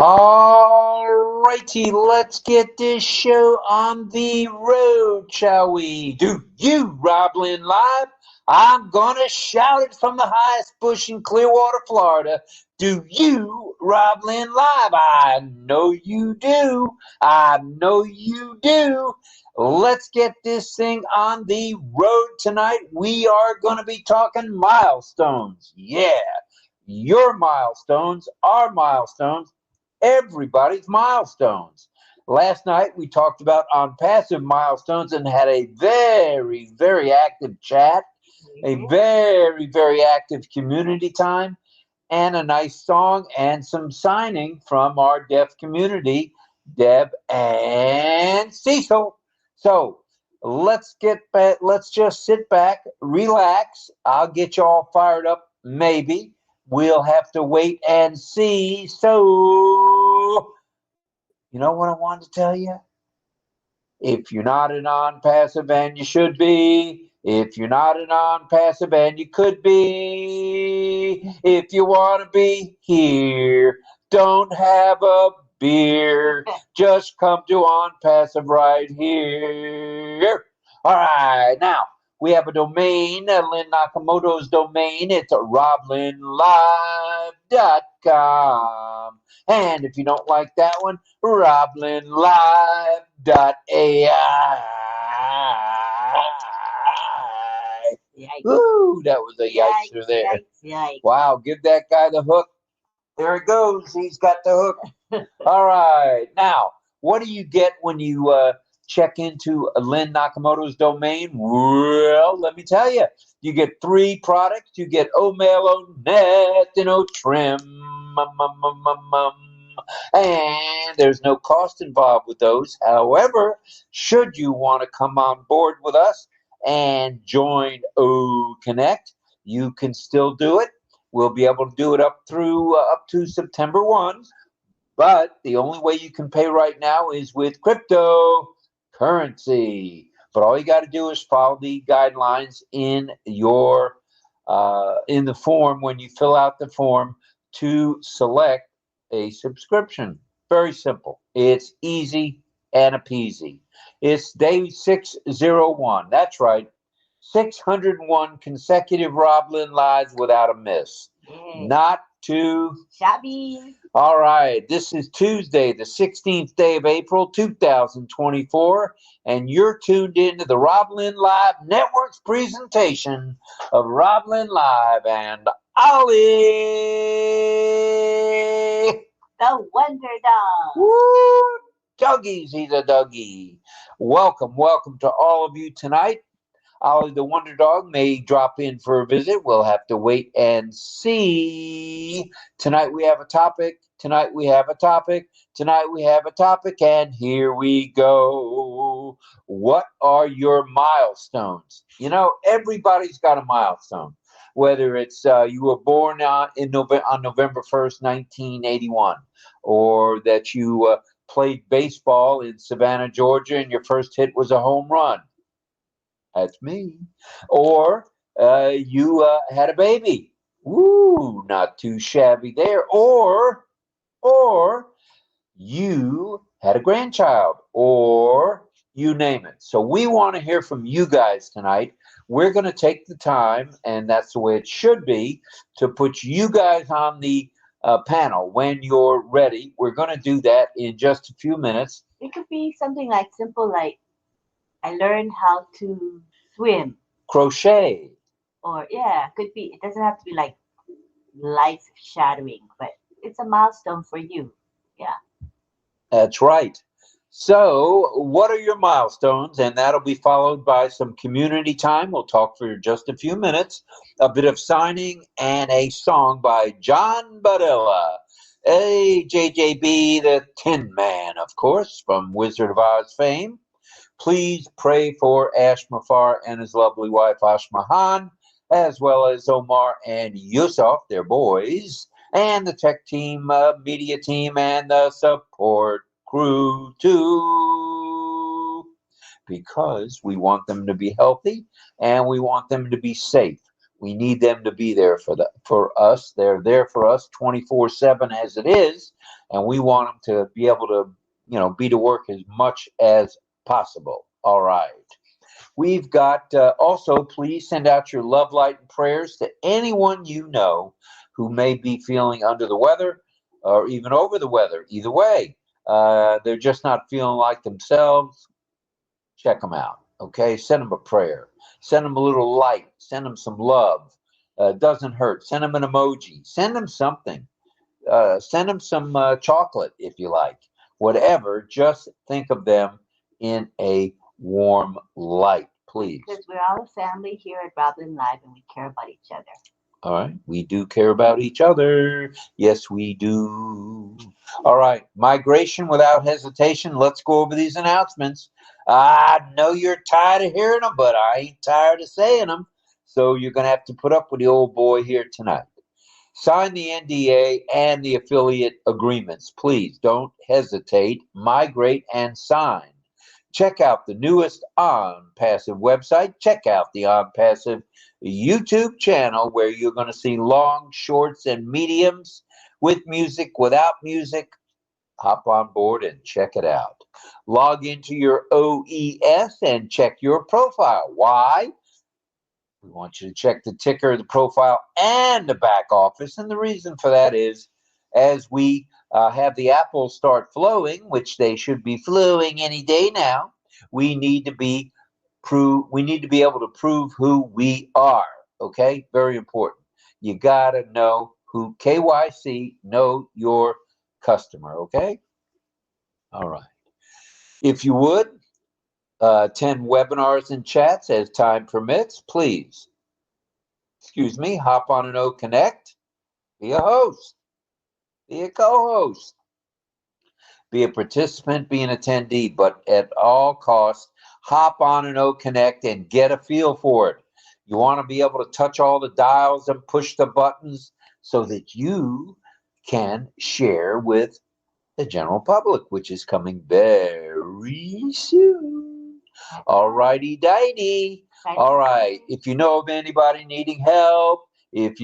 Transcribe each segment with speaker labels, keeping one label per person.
Speaker 1: All righty, let's get this show on the road, shall we? Do you, RobLynn, live? I'm gonna shout it from the highest bush in Clearwater, Florida. Do you, RobLynn, live? I know you do. I know you do. Let's get this thing on the road tonight. We are gonna be talking milestones. Yeah, your milestones, our milestones, everybody's milestones. Last night we talked about ONPASSIVE milestones and had a very, very active chat, a very, very active community time, and a nice song and some signing from our deaf community, Deb and Cecil. So let's get back, let's just sit back, relax. I'll get you all fired up, maybe. We'll have to wait and see. So, you know what I wanted to tell you? If you're not an on-passive, and you should be, if you're not an on-passive, and you could be, if you want to be here, don't have a beer, just come to on-passive right here. All right, now we have a domain, Lynn Nakamoto's domain. It's roblynnlive.com. And if you don't like that one, RobLynnLive.ai.
Speaker 2: Yikes.
Speaker 1: Ooh, that was a yikes there.
Speaker 2: Yikes.
Speaker 1: Wow, give that guy the hook. There it goes. He's got the hook. All right. Now, what do you get when you check into Lynn Nakamoto's domain? Well, let me tell you. You get 3 products. You get O-Mail, O-Net, and O-Trim. And there's no cost involved with those. However, should you want to come on board with us and join OConnect, you can still do it. We'll be able to do it up to September 1. But the only way you can pay right now is with cryptocurrency. But all you got to do is follow the guidelines in your in the form when you fill out the form to select a subscription. Very simple. It's easy and a peasy. It's day 601. That's right. 601 consecutive RobLynn lives without a miss.
Speaker 2: Yay.
Speaker 1: Not too
Speaker 2: shabby.
Speaker 1: All right. This is Tuesday, the 16th day of April, 2024, and you're tuned into the RobLynn Live Network's presentation of RobLynn Live and Ollie.
Speaker 2: The Wonder Dog.
Speaker 1: Woo! Dougie's, he's a Dougie. Welcome to all of you tonight. Ollie the Wonder Dog may drop in for a visit. We'll have to wait and see. Tonight we have a topic. And here we go. What are your milestones? You know, everybody's got a milestone. Whether it's you were born on November 1st, 1981, or that you played baseball in Savannah, Georgia, and your first hit was a home run. That's me. Or you had a baby. Woo, not too shabby there. Or you had a grandchild, or you name it. So we want to hear from you guys tonight. We're going to take the time, and that's the way it should be, to put you guys on the panel when you're ready. We're going to do that in just a few minutes.
Speaker 2: It could be something like simple, like I learned how to swim.
Speaker 1: Crochet.
Speaker 2: Or could be. It doesn't have to be like life shadowing, but it's a milestone for you. Yeah.
Speaker 1: That's right. So, what are your milestones? And that'll be followed by some community time. We'll talk for just a few minutes, a bit of signing, and a song by John Badella. Hey, JJB, the Tin Man, of course, from Wizard of Oz fame. Please pray for Ash Mafar and his lovely wife, Ashmahan, as well as Omar and Yusuf, their boys, and the tech team, media team, and the support crew, too, because we want them to be healthy and we want them to be safe. We need them to be there for us. They're there for us 24/7 as it is, and we want them to be able to, be to work as much as possible. All right. We've got also, please send out your love, light, and prayers to anyone you know who may be feeling under the weather or even over the weather. Either way, they're just not feeling like themselves. Check them out. Okay, send them a prayer. Send them a little light. Send them some love. Doesn't hurt. Send them an emoji. Send them something. Send them some chocolate if you like. Whatever. Just think of them in a warm light, please.
Speaker 2: Because we're all a family here at RobLynn Live and we care about each other.
Speaker 1: All right. We do care about each other. Yes, we do. All right. Migration without hesitation. Let's go over these announcements. I know you're tired of hearing them, but I ain't tired of saying them. So you're going to have to put up with the old boy here tonight. Sign the NDA and the affiliate agreements. Please don't hesitate. Migrate and sign. Check out the newest OnPassive website. Check out the OnPassive YouTube channel where you're going to see long, shorts, and mediums with music, without music. Hop on board and check it out. Log into your OES and check your profile. Why? We want you to check the ticker, the profile, and the back office. And the reason for that is as we have the apples start flowing, which they should be flowing any day now, we need to be able to prove who we are. Okay? Very important. You got to know who KYC, know your customer. Okay? All right. If you would, attend webinars and chats as time permits, please. Hop on an OConnect, be a host, be a co-host, be a participant, be an attendee, but at all costs, hop on an OConnect and get a feel for it. You want to be able to touch all the dials and push the buttons so that you can share with the general public, which is coming very soon. All righty, dighty. All right. If you know of anybody needing help, you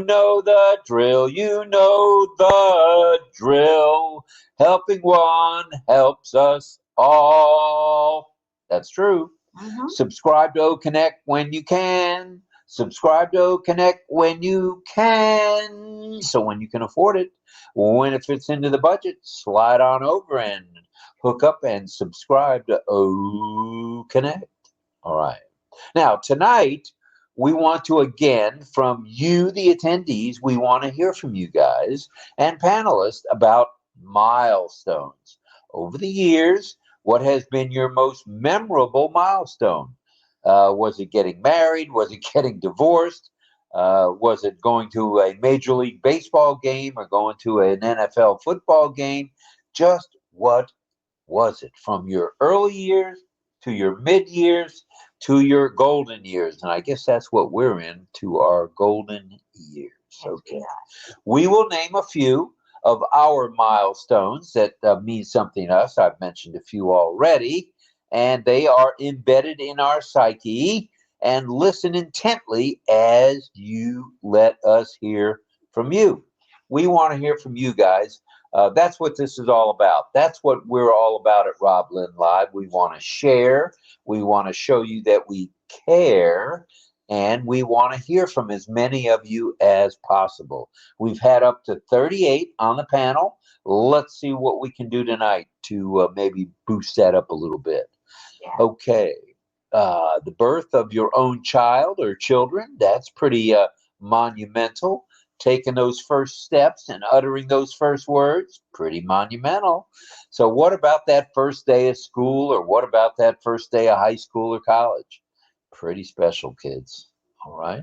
Speaker 1: know the drill. You know the drill. Helping one helps us all. That's true.
Speaker 2: Mm-hmm.
Speaker 1: Subscribe to OConnect when you can. Subscribe to OConnect when you can. So when you can afford it, when it fits into the budget, slide on over and hook up and subscribe to OConnect. All right. Now, tonight, we want to, again, from you, the attendees, we want to hear from you guys and panelists about milestones. Over the years, what has been your most memorable milestone? Was it getting married? Was it getting divorced? Was it going to a Major League Baseball game or going to an NFL football game? Just what was it? From your early years to your mid years to your golden years. And I guess that's what we're in, to our golden years. Okay. We will name a few of our milestones that mean something to us. I've mentioned a few already, and they are embedded in our psyche. And listen intently as you let us hear from you. We want to hear from you guys. That's what this is all about. That's what we're all about at RobLynn Live. We want to share. We want to show you that we care. And we want to hear from as many of you as possible. We've had up to 38 on the panel. Let's see what we can do tonight to maybe boost that up a little bit.
Speaker 2: Yeah.
Speaker 1: Okay. The birth of your own child or children, that's pretty monumental. Taking those first steps and uttering those first words, pretty monumental. So what about that first day of school, or what about that first day of high school or college? Pretty special, kids. All right.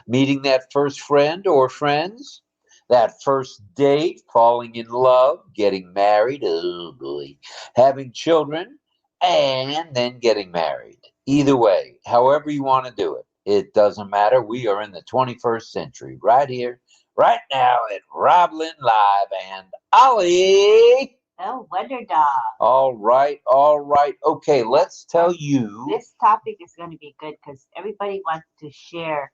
Speaker 1: Meeting that first friend or friends, that first date, falling in love, getting married, oh boy, having children, and then getting married. Either way, however you want to do it, it doesn't matter. We are in the 21st century, right here, right now at RobLynn Live. And Ollie.
Speaker 2: Oh, Wonder Dog.
Speaker 1: All right, all right. Okay, let's tell you.
Speaker 2: This topic is going to be good because everybody wants to share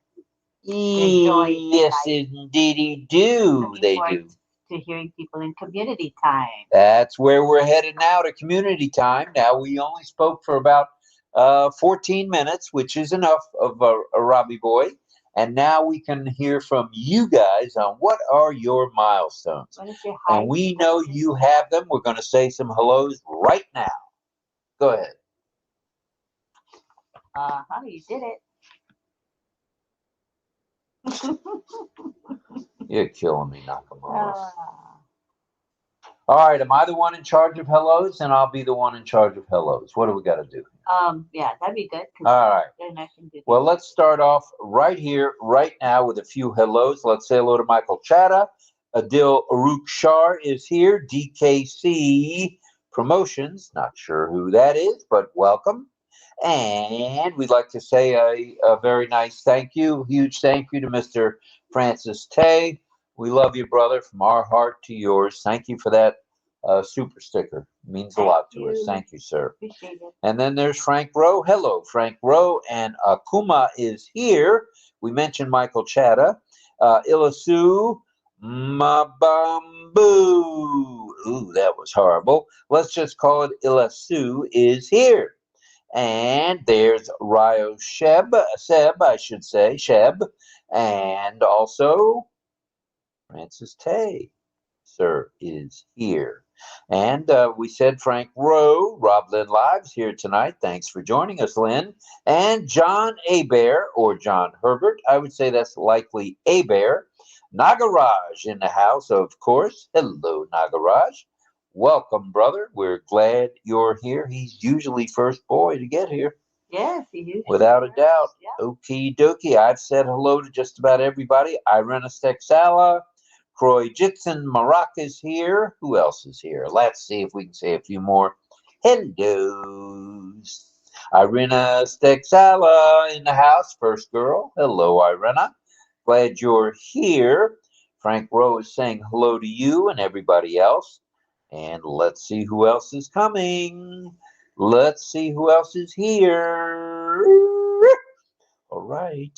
Speaker 2: their joy in their
Speaker 1: Yes,
Speaker 2: life.
Speaker 1: indeedy do.
Speaker 2: Looking
Speaker 1: They
Speaker 2: forward
Speaker 1: do.
Speaker 2: to hearing people in community time.
Speaker 1: That's where we're headed now, to community time. Now, we only spoke for about 14 minutes, which is enough of a Robbie boy. And now we can hear from you guys on what are your milestones.
Speaker 2: Want to say hi?
Speaker 1: And we know you have them. We're going to say some hellos right now. Go ahead.
Speaker 2: You did it.
Speaker 1: You're killing me, Nakamura.
Speaker 2: Uh,
Speaker 1: All right, am I the one in charge of hellos? And I'll be the one in charge of hellos. What do we got to do?
Speaker 2: yeah, that'd be good.
Speaker 1: All right.
Speaker 2: Then I can do
Speaker 1: Well, let's start off right here, right now, with a few hellos. Let's say hello to Michael Chatta. Adil Arukshar is here. DKC Promotions. Not sure who that is, but welcome. And we'd like to say a very nice thank you, huge thank you to Mr. Francis Tay. We love you, brother, from our heart to yours. Thank you for that super sticker. It means a lot to us. Thank you, sir.
Speaker 2: Appreciate it.
Speaker 1: And then there's Frank Rowe. Hello, Frank Rowe. And Akuma is here. We mentioned Michael Chatta. Ilasu Mabambu. Ooh, that was horrible. Let's just call it Ilasu is here. And there's Ryo Seb, I should say, Sheb. And also Francis Tay, sir, is here. And we said Frank Rowe, RobLynn Live's here tonight. Thanks for joining us, Lynn. And John Abear, or John Herbert. I would say that's likely Abear. Nagaraj in the house, of course. Hello, Nagaraj. Welcome, brother. We're glad you're here. He's usually first boy to get here.
Speaker 2: Yes, he usually
Speaker 1: Without a doubt.
Speaker 2: Yeah.
Speaker 1: Okie dokie. I've said hello to just about everybody. Irena Stexala. Croy Jitson Marak is here. Who else is here? Let's see if we can say a few more hellos. Irena Stexala in the house, first girl. Hello, Irena. Glad you're here. Frank Rowe is saying hello to you and everybody else. And let's see who else is coming. Let's see who else is here. All right.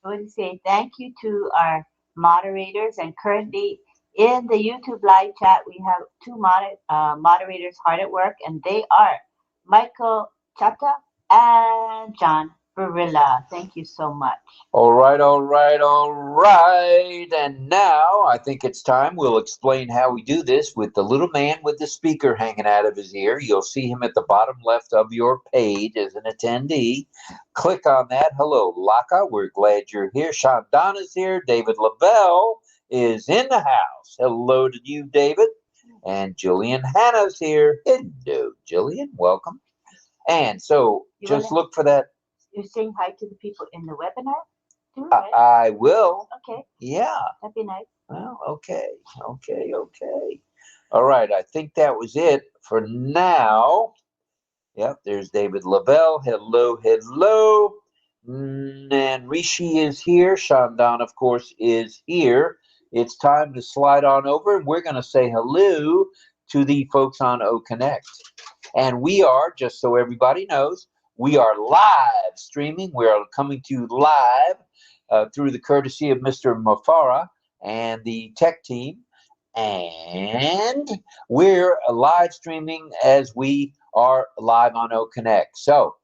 Speaker 2: I want to say thank you to our moderators, and currently in the YouTube live chat we have two moderators hard at work, and they are Michael Chata and John Barilla. Thank you so much.
Speaker 1: All right, all right, all right. And now I think it's time we'll explain how we do this with the little man with the speaker hanging out of his ear. You'll see him at the bottom left of your page as an attendee. Click on that. Hello, Laka. We're glad you're here. Sean Donna's here. David Lavelle is in the house. Hello to you, David. And Jillian Hanna's here. Hello, Jillian. Welcome. And so just look for that.
Speaker 2: You're saying hi to the people in the webinar too, right?
Speaker 1: I will.
Speaker 2: Okay.
Speaker 1: Yeah.
Speaker 2: That'd be nice.
Speaker 1: Well, okay. All right. I think that was it for now. Yep. There's David Lavelle. Hello, hello. And Rishi is here. Shandon, of course, is here. It's time to slide on over, and we're going to say hello to the folks on OConnect. And we are, just so everybody knows, we are live streaming. We are coming to you live through the courtesy of Mr. Mafara and the tech team. And we're live streaming as we are live on OConnect. So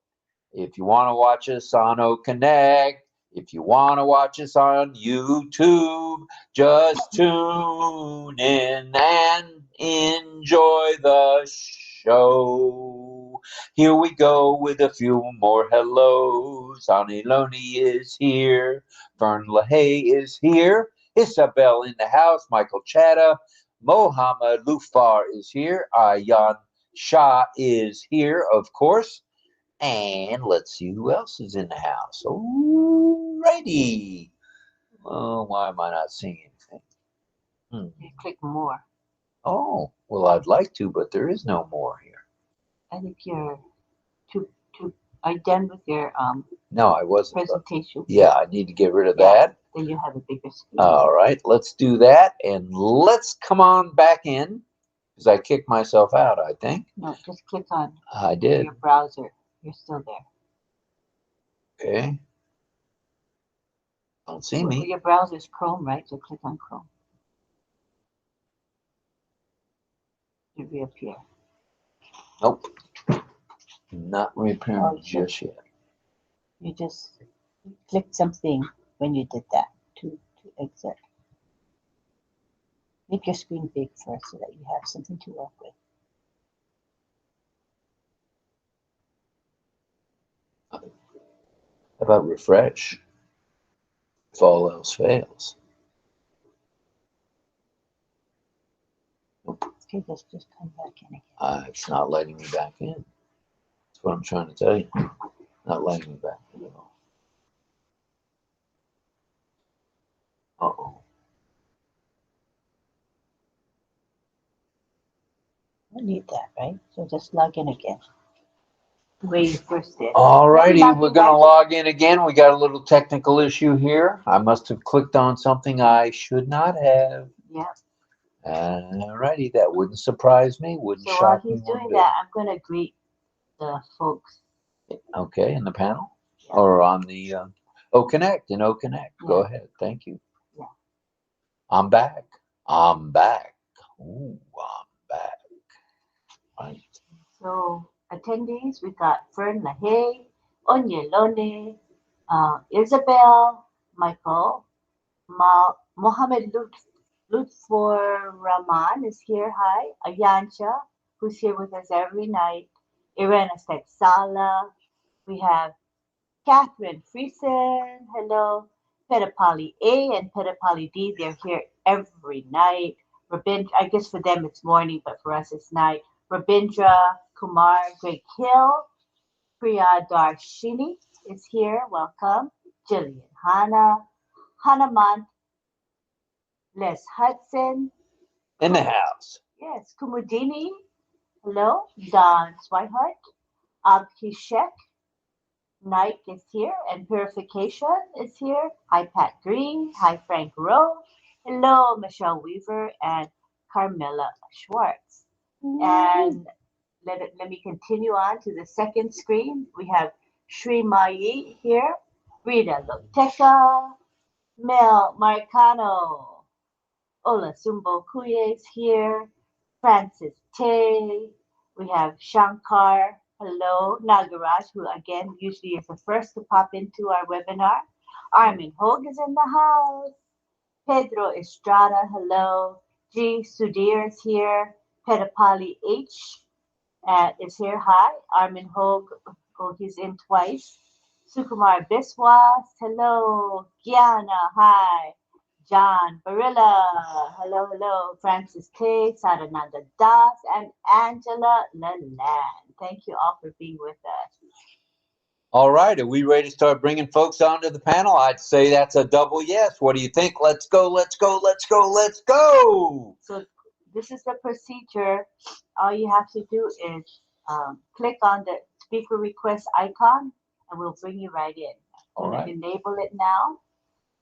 Speaker 1: if you want to watch us on OConnect, if you want to watch us on YouTube, just tune in and enjoy the show. Here we go with a few more hellos. Ani Loney is here. Vern LaHaye is here. Isabel in the house. Michael Chatta. Mohammed Lufar is here. Ayan Shah is here, of course. And let's see who else is in the house. Alrighty. Oh, why am I not seeing anything?
Speaker 2: You click more.
Speaker 1: Oh, well, I'd like to, but there is no more here.
Speaker 2: I think you're are you done with your
Speaker 1: No, I wasn't.
Speaker 2: presentation?
Speaker 1: Yeah, I need to get rid of that.
Speaker 2: Then you have a bigger screen.
Speaker 1: All right, let's do that, and let's come on back in. Because I kicked myself out, I think.
Speaker 2: No, just click on
Speaker 1: I did.
Speaker 2: your browser. You're still there.
Speaker 1: Okay. Don't see me.
Speaker 2: Your browser is Chrome, right? So click on Chrome. You reappear.
Speaker 1: Nope. Not reappearing just yet.
Speaker 2: You just clicked something when you did that to exit. Make your screen big first so that you have something to work with.
Speaker 1: How about refresh? If all else fails. Nope.
Speaker 2: Okay, just come back in again.
Speaker 1: It's not letting me back in. That's what I'm trying to tell you. Not letting me back in at all. Uh-oh.
Speaker 2: I don't need that, right? So just log in again. The way you first did.
Speaker 1: All righty, we're going to log in again. We got a little technical issue here. I must have clicked on something I should not have.
Speaker 2: Yep.
Speaker 1: All righty, that wouldn't surprise me. Wouldn't
Speaker 2: So
Speaker 1: shock
Speaker 2: while
Speaker 1: me
Speaker 2: he's
Speaker 1: one
Speaker 2: doing
Speaker 1: bit.
Speaker 2: that, I'm going to greet the folks.
Speaker 1: Okay, in the panel?
Speaker 2: Yeah.
Speaker 1: Or on the OConnect, in OConnect.
Speaker 2: Yeah.
Speaker 1: Go ahead. Thank you.
Speaker 2: Yeah.
Speaker 1: I'm back. I'm back. Ooh, I'm back. Right.
Speaker 2: So attendees, we got Fern Lahey, Onyelone, Isabel, Michael, Mohammed Lutfur Rahman is here. Hi. Ayansha, who's here with us every night. Irena Sala. We have Catherine Friesen. Hello. Pedapali A and Pedapali D. They're here every night. I guess for them it's morning, but for us it's night. Rabindra Kumar Great Hill. Priya Darshini is here. Welcome. Jillian Hanamant, Les Hudson.
Speaker 1: In the house.
Speaker 2: Yes. Kumudini. Hello. Don Swihart. Abhishek Knight is here. And Purification is here. Hi, Pat Green. Hi, Frank Rowe. Hello, Michelle Weaver and Carmela Schwartz. And let me continue on to the second screen. We have Sri Mayi here. Rita Lopteca. Mel Marcano. Ola Sumbo Kuye is here. Francis Tay. We have Shankar. Hello. Nagaraj, who again usually is the first to pop into our webinar. Armin Hogue is in the house. Pedro Estrada. Hello. G. Sudhir is here. Pedapali H. Is here. Hi. Armin Hogue. Oh, he's in twice. Sukumar Biswas. Hello. Gianna. Hi. John Barilla. Hello, hello. Francis K. Sarananda Das. And Angela Lalande. Thank you all for being with us.
Speaker 1: All right. Are we ready to start bringing folks onto the panel? I'd say that's a double yes. What do you think? Let's go, let's go, let's go, let's go.
Speaker 2: So this is the procedure. All you have to do is click on the speaker request icon and we'll bring you right in. I'm going to enable it now.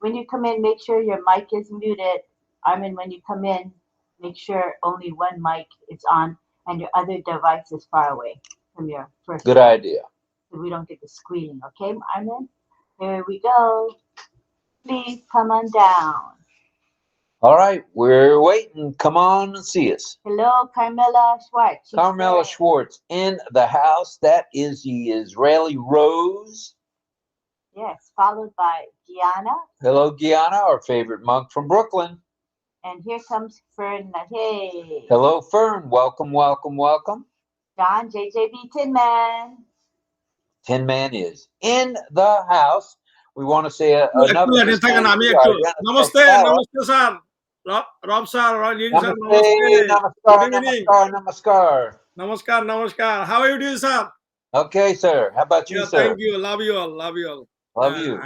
Speaker 2: When you come in, make sure your mic is muted. Armin, when you come in, make sure only one mic is on and your other device is far away from your first.
Speaker 1: Good idea.
Speaker 2: So we don't get the squealing, okay, Armin? Here we go. Please come on down.
Speaker 1: All right, we're waiting. Come on and see us.
Speaker 2: Hello, Carmela Schwartz.
Speaker 1: Carmela Schwartz in the house. That is the Israeli Rose.
Speaker 2: Yes, followed by Gianna.
Speaker 1: Hello, Gianna, our favorite monk from Brooklyn.
Speaker 2: And here comes Fern Lahey.
Speaker 1: Hello, Fern. Welcome, welcome, welcome.
Speaker 2: John JJB Tinman.
Speaker 1: Tin Man is in the house. We want to say another
Speaker 3: Namaste, namaste, sir. Rob sir,
Speaker 1: namaste, namaskar.
Speaker 3: Namaskar. How are you doing, sir?
Speaker 1: Okay, sir. How about you, sir?
Speaker 3: Thank you. Love you all. Love you all.
Speaker 1: Love you.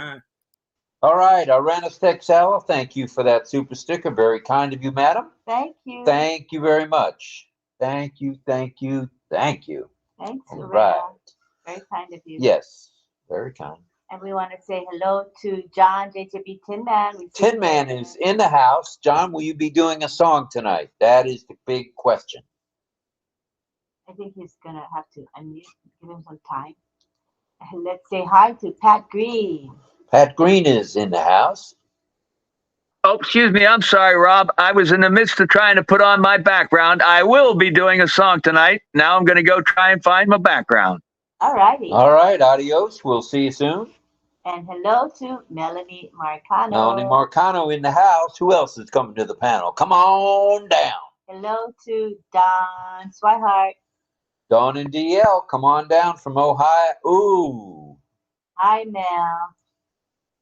Speaker 1: All right, Arenas Texala, thank you for that super sticker. Very kind of you, madam.
Speaker 2: Thank you.
Speaker 1: Thank you very much. Thank you, thank you, thank you.
Speaker 2: Thanks,
Speaker 1: all
Speaker 2: Arena.
Speaker 1: Right.
Speaker 2: Very kind of you.
Speaker 1: Yes, very kind.
Speaker 2: And we want to say hello to John JJB Tinman.
Speaker 1: Tin Man is in the house. John, will you be doing a song tonight? That is the big question.
Speaker 2: I think he's going to have to unmute. Give him some time. And let's say hi to Pat Green.
Speaker 1: Pat Green is in the house.
Speaker 4: Oh, excuse me. I'm sorry, Rob. I was in the midst of trying to put on my background. I will be doing a song tonight. Now I'm going to go try and find my background.
Speaker 2: All righty.
Speaker 1: All right, adios. We'll see you soon.
Speaker 2: And hello to Melanie Marcano.
Speaker 1: Melanie Marcano in the house. Who else is coming to the panel? Come on down.
Speaker 2: Hello to Don Swihart.
Speaker 1: Dawn and DL, come on down from Ohio. Ooh.
Speaker 2: Hi, Mel.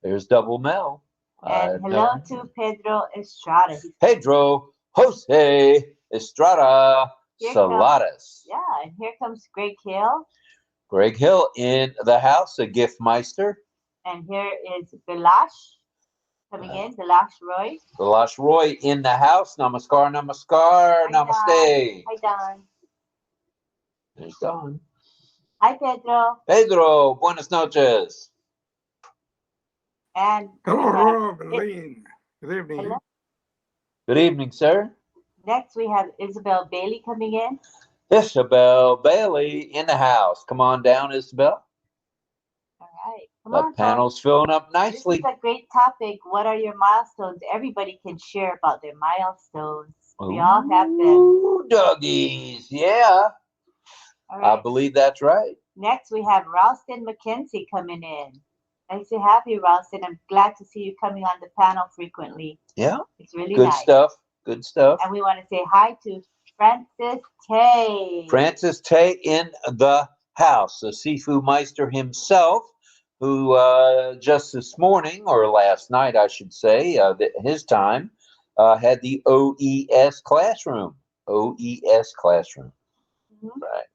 Speaker 1: There's double Mel.
Speaker 2: And hello to Pedro Estrada.
Speaker 1: Pedro Jose Estrada Saladas.
Speaker 2: Yeah, and here comes Greg Hill.
Speaker 1: Greg Hill in the house, a gift meister.
Speaker 2: And here is Bilash coming in, Bilash Roy.
Speaker 1: Bilash Roy in the house. Namaskar, namaskar, namaste.
Speaker 2: Hi, Don.
Speaker 1: There's Don.
Speaker 2: Hi, Pedro.
Speaker 1: Pedro, buenas noches.
Speaker 2: And
Speaker 5: hello, RobLynn. Good evening.
Speaker 2: Hello.
Speaker 1: Good evening, sir.
Speaker 2: Next, we have Isabel Bailey coming in.
Speaker 1: Isabel Bailey in the house. Come on down, Isabel.
Speaker 2: All right.
Speaker 1: The panel's filling up nicely.
Speaker 2: This is a great topic. What are your milestones? Everybody can share about their milestones. We all have them.
Speaker 1: Ooh, doggies. Yeah.
Speaker 2: All right.
Speaker 1: I believe that's right.
Speaker 2: Next, we have Ralston McKenzie coming in. Nice to have you, Ralston. I'm glad to see you coming on the panel frequently.
Speaker 1: Yeah.
Speaker 2: It's really
Speaker 1: good
Speaker 2: nice.
Speaker 1: stuff. Good stuff.
Speaker 2: And we want to say hi to Francis Tay.
Speaker 1: Francis Tay in the house, the seafood meister himself, who just this morning, or last night, I should say, his time, had the OES classroom. OES classroom.
Speaker 2: Mm-hmm.
Speaker 1: Right.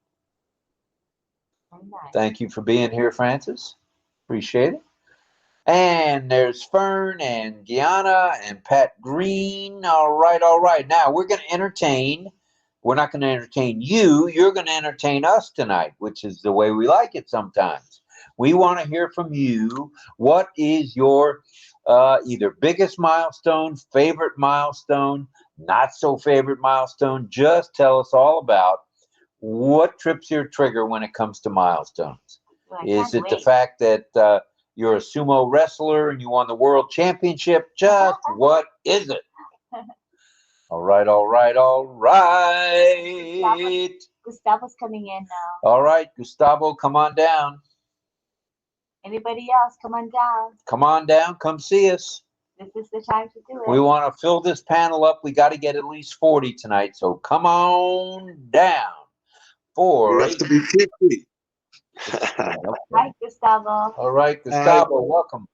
Speaker 2: Very nice.
Speaker 1: Thank you for being here, Francis. Appreciate it. And there's Fern and Gianna and Pat Green. All right, all right. Now we're going to entertain. We're not going to entertain you. You're going to entertain us tonight, which is the way we like it sometimes. We want to hear from you. What is your either biggest milestone, favorite milestone, not so favorite milestone? Just tell us all about what trips your trigger when it comes to milestones.
Speaker 2: Well,
Speaker 1: Is it the fact that you're a sumo wrestler and you won the world championship? Just what is it? All right, all right, all right.
Speaker 2: Gustavo's coming in now.
Speaker 1: All right, Gustavo, come on down.
Speaker 2: Anybody else, come on down.
Speaker 1: Come on down, come see us.
Speaker 2: This is the time to do it.
Speaker 1: We want to fill this panel up. We got to get at least 40 tonight, so come on down.
Speaker 6: We have to be 50.
Speaker 2: Hi, Gustavo.
Speaker 1: All right, Gustavo, welcome.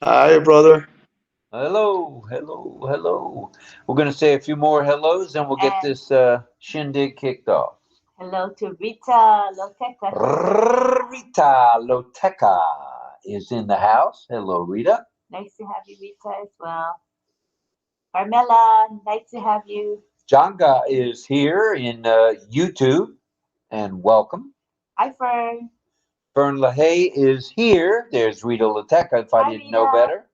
Speaker 6: Hi, brother.
Speaker 1: Hello, hello, hello. We're going to say a few more hellos, and we'll get this shindig kicked off.
Speaker 2: Hello to Rita Loteca.
Speaker 1: Rita Loteca is in the house. Hello, Rita.
Speaker 2: Nice to have you, Rita, as well. Carmela, nice to have you.
Speaker 1: Janga is here in YouTube, and welcome.
Speaker 2: Hi, Fern.
Speaker 1: Fern LaHaye is here. There's Rita Loteca, if I didn't know better.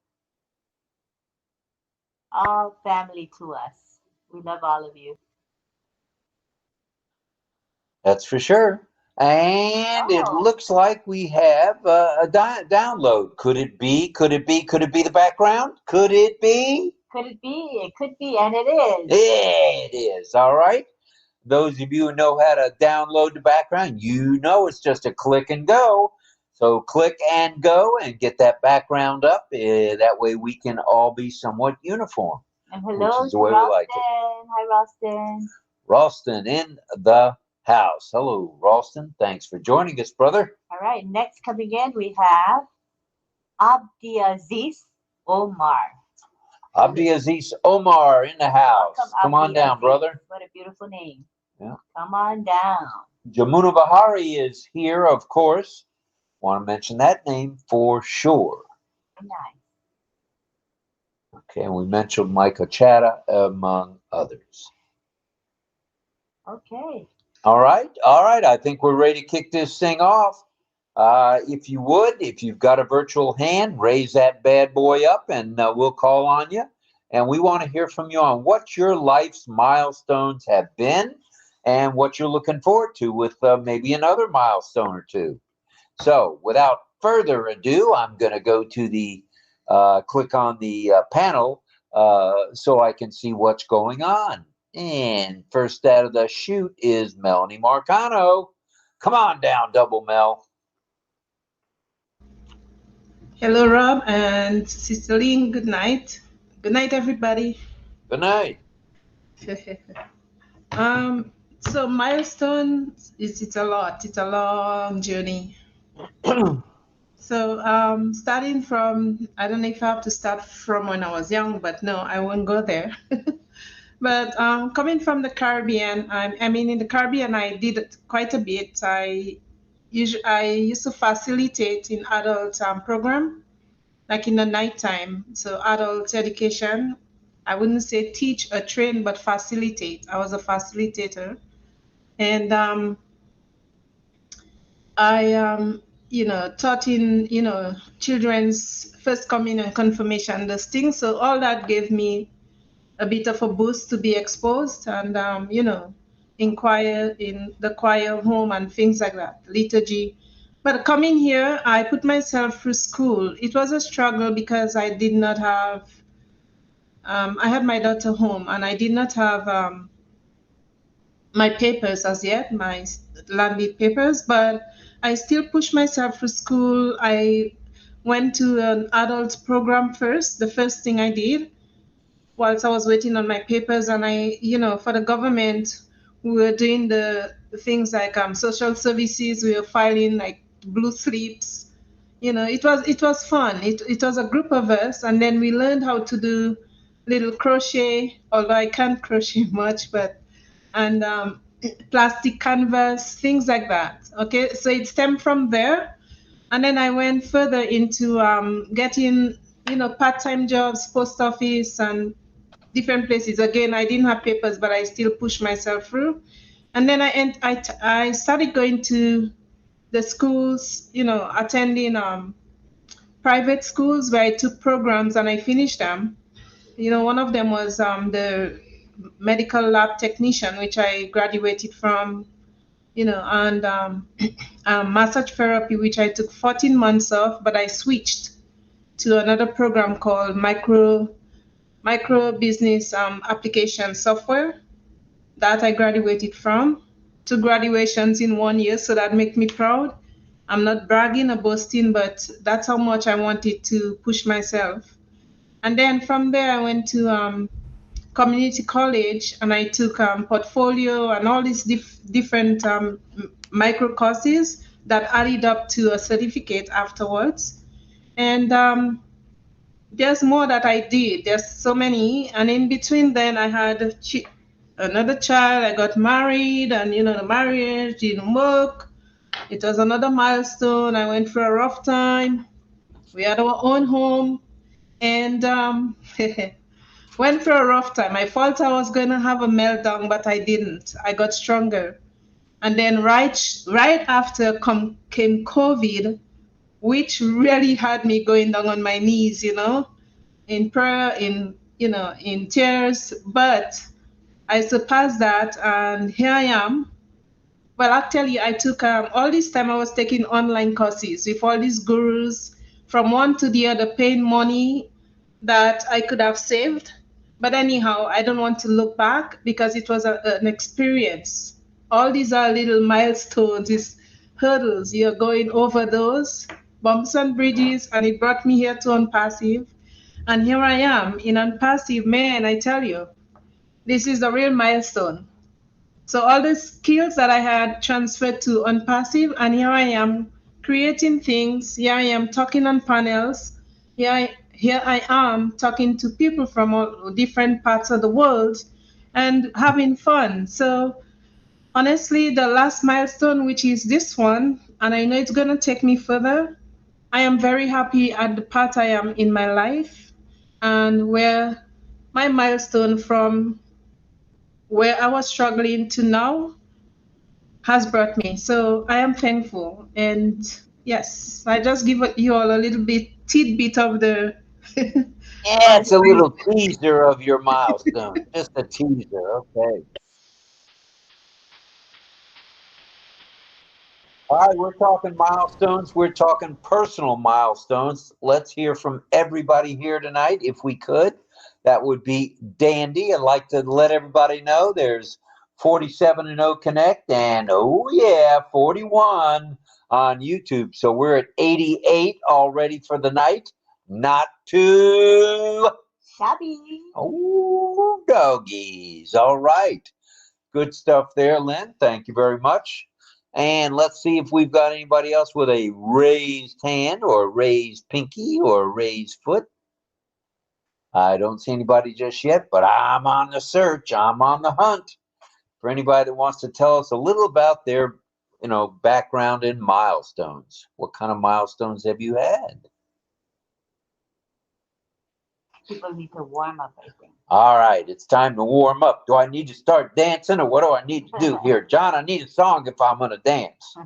Speaker 2: All family to us. We love all of you.
Speaker 1: That's for sure. And it looks like we have a download. Could it be? Could it be? Could it be the background? Could it be?
Speaker 2: Could it be? It could be, and it is.
Speaker 1: It is. All right. Those of you who know how to download the background, you know it's just a click and go. So click and go and get that background up. That way we can all be somewhat uniform.
Speaker 2: And hello
Speaker 1: which is the way we like it.
Speaker 2: Hi, Ralston.
Speaker 1: Ralston in the house. Hello, Ralston. Thanks for joining us, brother.
Speaker 2: All right. Next coming in, we have Abdiaziz Omar.
Speaker 1: Abdiaziz Omar in the house.
Speaker 2: Welcome,
Speaker 1: Come on down,
Speaker 2: Abdiaziz.
Speaker 1: brother.
Speaker 2: What a beautiful name.
Speaker 1: Yeah.
Speaker 2: Come on down.
Speaker 1: Jamuna Bahari is here, of course. Want to mention that name for sure.
Speaker 2: Nice.
Speaker 1: Okay, and we mentioned Micah Chatta, among others.
Speaker 2: Okay.
Speaker 1: All right. I think we're ready to kick this thing off. If you would, if you've got a virtual hand, raise that bad boy up and we'll call on you. And we want to hear from you on what your life's milestones have been. and what you're looking forward to with maybe another milestone or two. So without further ado, I'm going to go to the click on the panel so I can see what's going on. And first out of the chute is Melanie Marcano. Come on down, Double Mel.
Speaker 7: Hello, Rob and Sister Lynn. Good night. Good night, everybody.
Speaker 1: Good night.
Speaker 7: So milestones, it's a lot. It's a long journey. So starting from, I don't know if I have to start from when I was young, but no, I won't go there. But coming from the Caribbean, I mean, in the Caribbean, I did quite a bit. I used to facilitate in adult program, like in the nighttime. So adult education, I wouldn't say teach or train, but facilitate. I was a facilitator. And I taught in, children's first communion and confirmation, those things. So all that gave me a bit of a boost to be exposed and, inquire in the choir home and things like that, liturgy. But coming here, I put myself through school. It was a struggle because I did not have, I had my daughter home and I did not have my papers as yet, my landed papers, but I still pushed myself through school. I went to an adult program first, the first thing I did whilst I was waiting on my papers. And I, for the government, we were doing the things like social services, we were filing like blue slips. It was fun. It was a group of us, and then we learned how to do little crochet, although I can't crochet much, and plastic canvas, things like that. Okay, so it stemmed from there. And then I went further into getting, part-time jobs, post office, and different places. Again, I didn't have papers, but I still pushed myself through. And then I started going to the schools, attending private schools where I took programs and I finished them. One of them was the medical lab technician, which I graduated from, and massage therapy, which I took 14 months of, but I switched to another program called micro business application software that I graduated from. 2 graduations in 1 year, so that makes me proud. I'm not bragging or boasting, but that's how much I wanted to push myself. And then from there, I went to community college and I took portfolio and all these different micro courses that added up to a certificate afterwards. And there's more that I did. There's so many. And in between then I had another child. I got married, and the marriage didn't work. It was another milestone. I went through a rough time. We had our own home, and went through a rough time. I thought I was going to have a meltdown, but I didn't. I got stronger. And then right after came COVID, which really had me going down on my knees, in prayer, in tears. But I surpassed that, and here I am. Well, actually, I took all this time I was taking online courses with all these gurus from one to the other, paying money that I could have saved. But anyhow, I don't want to look back because it was an experience. All these are little milestones, these hurdles. You're going over those bumps and bridges, and it brought me here to ONPASSIVE. And here I am in ONPASSIVE. Man, I tell you, this is a real milestone. So all the skills that I had transferred to ONPASSIVE, and here I am creating things. Here I am talking on panels. Here I am talking to people from all different parts of the world and having fun. So honestly, the last milestone, which is this one, and I know it's going to take me further, I am very happy at the part I am in my life and where my milestone from where I was struggling to now has brought me. So I am thankful. And yes, I just give you all a little tidbit of the.
Speaker 1: Yeah, it's a little teaser of your milestone. Just a teaser, okay. All right, we're talking milestones. We're talking personal milestones. Let's hear from everybody here tonight, if we could. That would be dandy. I'd like to let everybody know there's 47 in OConnect and, oh yeah, 41 on YouTube. So we're at 88 already for the night. Not too
Speaker 2: shabby.
Speaker 1: Oh, doggies. All right. Good stuff there, Lynn. Thank you very much. And let's see if we've got anybody else with a raised hand or a raised pinky or a raised foot. I don't see anybody just yet, but I'm on the search. I'm on the hunt for anybody that wants to tell us a little about their, background in milestones. What kind of milestones have you had?
Speaker 2: People need to warm up, I think.
Speaker 1: All right, it's time to warm up. Do I need to start dancing or what do I need to do here? John, I need a song if I'm going to dance.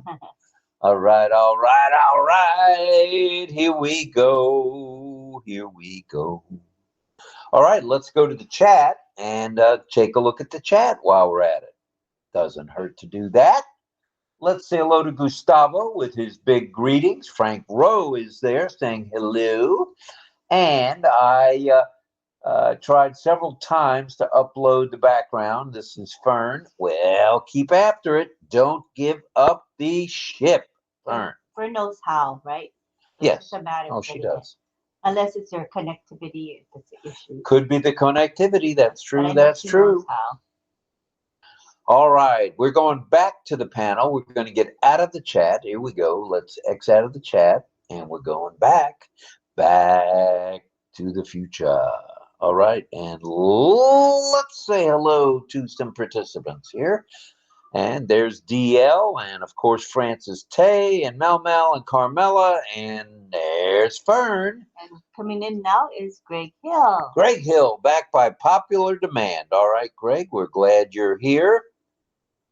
Speaker 1: All right, all right, all right. Here we go. Here we go. All right, let's go to the chat and take a look at the chat while we're at it. Doesn't hurt to do that. Let's say hello to Gustavo with his big greetings. Frank Rowe is there saying hello. And I tried several times to upload the background. This is Fern. Well, keep after it. Don't give up the ship, Fern.
Speaker 2: Fern knows how, right?
Speaker 1: Yes.
Speaker 2: Oh,
Speaker 1: she does.
Speaker 2: Unless it's your connectivity that's the issue.
Speaker 1: Could be the connectivity. That's true. That's true. All right. We're going back to the panel. We're going to get out of the chat. Here we go. Let's X out of the chat. And we're going back to the future. All right, and let's say hello to some participants here. And there's DL, and of course Francis Tay, and Mel and Carmela, and there's Fern.
Speaker 2: And coming in now is Greg Hill.
Speaker 1: Greg Hill, back by popular demand. All right, Greg, we're glad you're here.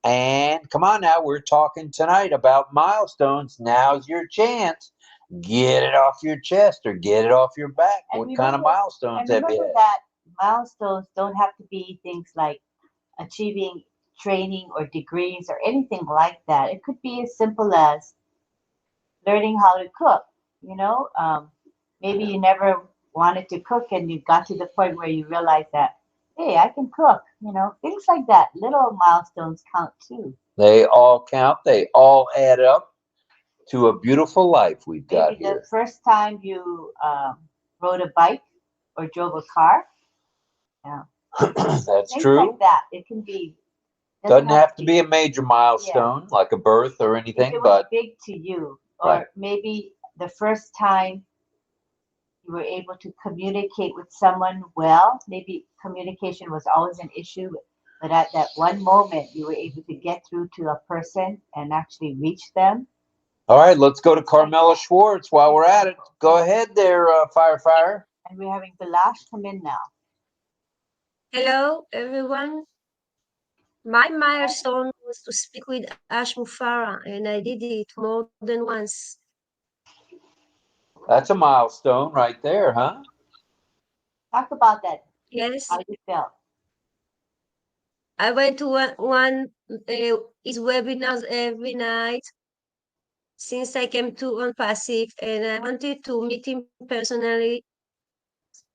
Speaker 1: And come on now, we're talking tonight about milestones. Now's your chance. Get it off your chest or get it off your back.
Speaker 2: And
Speaker 1: what kind of milestones have you had?
Speaker 2: That milestones don't have to be things like achieving training or degrees or anything like that. It could be as simple as learning how to cook. Maybe you never wanted to cook and you got to the point where you realized that, hey, I can cook. Things like that. Little milestones count too.
Speaker 1: They all count. They all add up to a beautiful life we've got here.
Speaker 2: The first time you rode a bike or drove a car. Yeah.
Speaker 1: That's
Speaker 2: Things
Speaker 1: true.
Speaker 2: Like that. It can be.
Speaker 1: Doesn't have to be a major milestone like a birth or anything,
Speaker 2: if it
Speaker 1: was
Speaker 2: big to you, or maybe the first time you were able to communicate with someone well. Maybe communication was always an issue, but at that one moment you were able to get through to a person and actually reach them.
Speaker 1: All right, let's go to Carmela Schwartz while we're at it. Go ahead there, Fire.
Speaker 2: And we're having Balash come in now.
Speaker 8: Hello, everyone. My milestone was to speak with Ash Mufara, and I did it more than once.
Speaker 1: That's a milestone right there, huh?
Speaker 2: Talk about that.
Speaker 8: Yes.
Speaker 2: How you felt?
Speaker 8: I went to one his webinars every night since I came to ONPASSIVE, and I wanted to meet him personally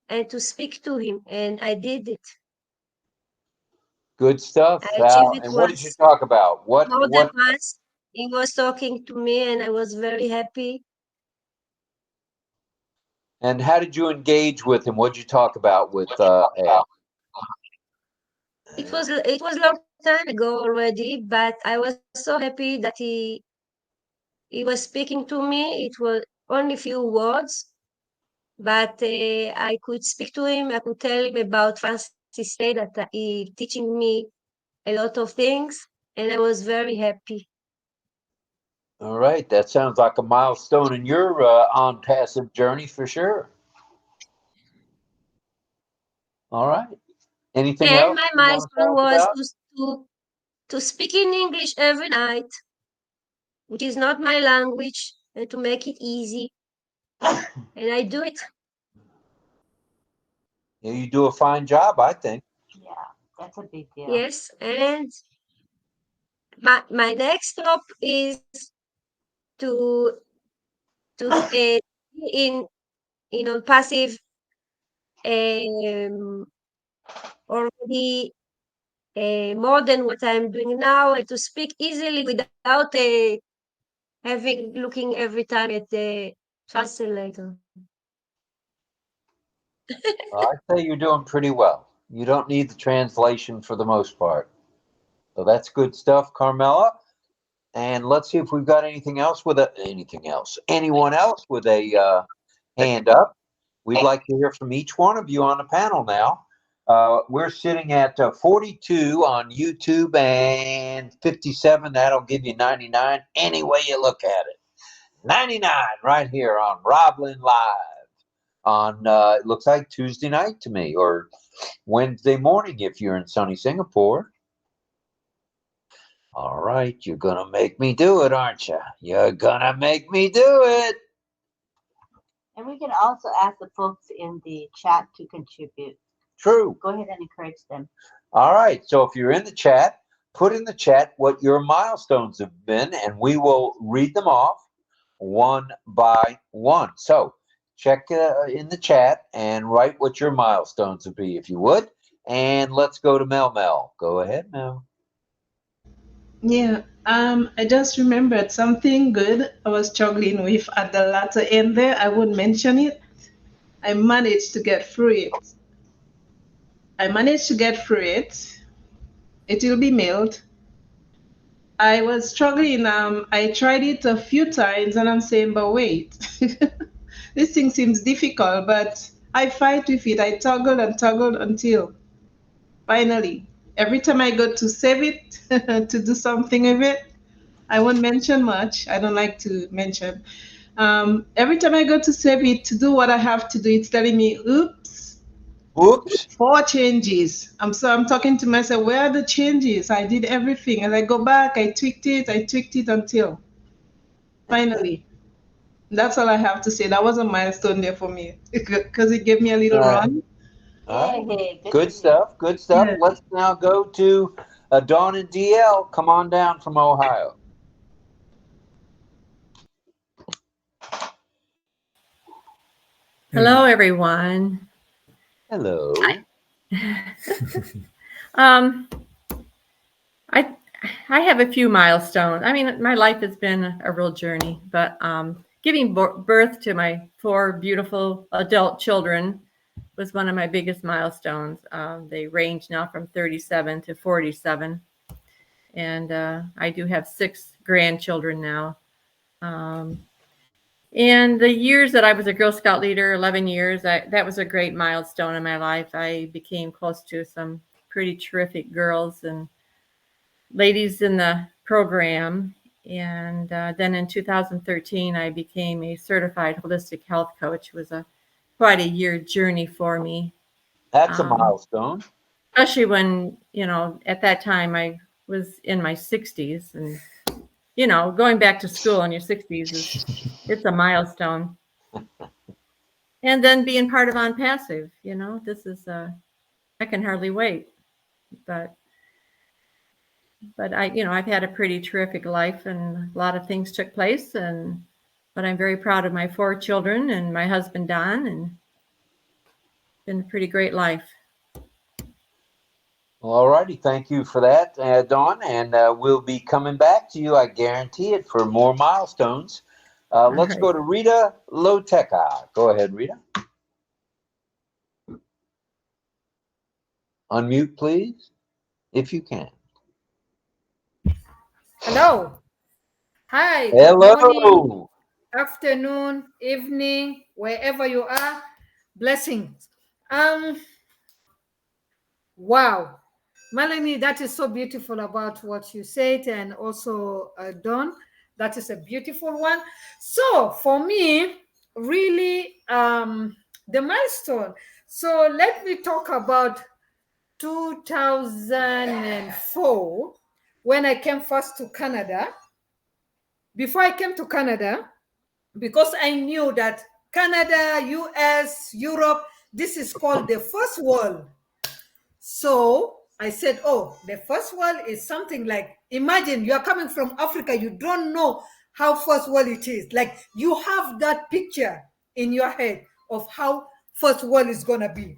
Speaker 8: and to speak to him, and I did it.
Speaker 1: Good stuff. And what did you talk about?
Speaker 8: More than once, he was talking to me, and I was very happy.
Speaker 1: And how did you engage with him? What did you talk about with Al?
Speaker 8: It was a long time ago already, but I was so happy that he was speaking to me. It was only few words, but I could speak to him. I could tell him about Francis Tay, that he teaching me a lot of things, and I was very happy.
Speaker 1: All right, that sounds like a milestone in your ONPASSIVE journey for sure. All right. Anything else?
Speaker 8: And my milestone was to speak in English every night, which is not my language, and to make it easy. And I do it.
Speaker 1: Yeah, you do a fine job, I think.
Speaker 2: Yeah, that's a big deal.
Speaker 8: Yes, and my next stop is to be in ONPASSIVE already more than what I'm doing now, and to speak easily without having looking every time at the translator.
Speaker 1: Well, I'd say you're doing pretty well. You don't need the translation for the most part. So that's good stuff, Carmela. And let's see if we've got anything else with anyone else with a hand up. We'd like to hear from each one of you on the panel now. We're sitting at 42 on YouTube and 57. That'll give you 99 any way you look at it. 99 right here on RobLynn Live on, it looks like Tuesday night to me, or Wednesday morning if you're in sunny Singapore. All right, you're going to make me do it, aren't you? You're going to make me do it.
Speaker 2: And we can also ask the folks in the chat to contribute.
Speaker 1: True.
Speaker 2: Go ahead and encourage them.
Speaker 1: All right, so if you're in the chat, put in the chat what your milestones have been, and we will read them off one by one. So check in the chat and write what your milestones would be, if you would. And let's go to Mel. Go ahead, Mel.
Speaker 7: Yeah, I just remembered something good I was struggling with at the latter end there. I won't mention it. I managed to get through it. It will be mailed. I was struggling. I tried it a few times and I'm saying, but wait, this thing seems difficult, but I fight with it. I toggled until finally, every time I go to save it, to do something with it, I won't mention much. I don't like to mention. Every time I go to save it to do what I have to do, it's telling me, oops, 4 changes. I'm talking to myself, where are the changes? I did everything. And I go back, I tweaked it until finally. That's all I have to say. That was a milestone there for me because it gave me a little run.
Speaker 1: All right. Good stuff. Yeah. Let's now go to Dawn and DL. Come on down from Ohio.
Speaker 9: Hello, everyone.
Speaker 1: Hello.
Speaker 9: I have a few milestones. I mean, my life has been a real journey, but giving birth to my 4 beautiful adult children was one of my biggest milestones. They range now from 37 to 47. And I do have 6 grandchildren now. And the years that I was a Girl Scout leader, 11 years, that was a great milestone in my life. I became close to some pretty terrific girls and ladies in the program. And then in 2013, I became a certified holistic health coach. It was quite a year journey for me.
Speaker 1: That's a milestone.
Speaker 9: Especially when, at that time I was in my 60s, and going back to school in your 60s it's a milestone. And then being part of ONPASSIVE, this is I can hardly wait. But I've had a pretty terrific life, and a lot of things took place, but I'm very proud of my 4 children and my husband Don, and it's been a pretty great life.
Speaker 1: Well, all righty. Thank you for that, Dawn. And we'll be coming back to you, I guarantee it, for more milestones. Let's go to Rita Loteca. Go ahead, Rita. Unmute, please, if you can.
Speaker 10: Hello. Hi.
Speaker 1: Hello.
Speaker 10: Good morning, afternoon, evening, wherever you are. Blessings. Wow. Melanie, that is so beautiful about what you said, and also Dawn, that is a beautiful one. So for me, really, the milestone. So let me talk about 2004, when I came first to Canada. Before I came to Canada, because I knew that Canada, US, Europe, this is called the first world. So I said, oh, the first world is something like, imagine you are coming from Africa, you don't know how first world it is. Like you have that picture in your head of how first world is gonna be.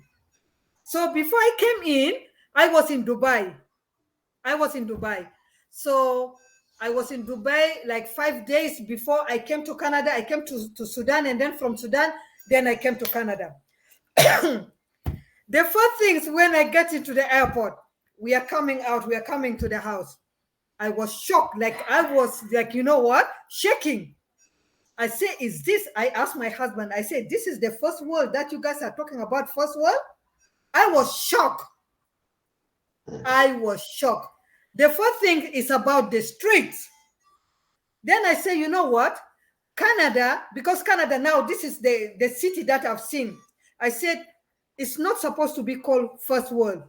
Speaker 10: So before I came in, I was in Dubai. So I was in Dubai like 5 days before I came to Canada. I came to Sudan, and then from Sudan, then I came to Canada. The first things when I get into the airport, we are coming out, we are coming to the house. I was shocked. Like I was like, you know what? Shaking. I say, is this? I asked my husband, I said, this is the first world that you guys are talking about, first world? I was shocked. The first thing is about the streets. Then I say, you know what? Canada, because Canada now, this is the city that I've seen. I said, it's not supposed to be called first world.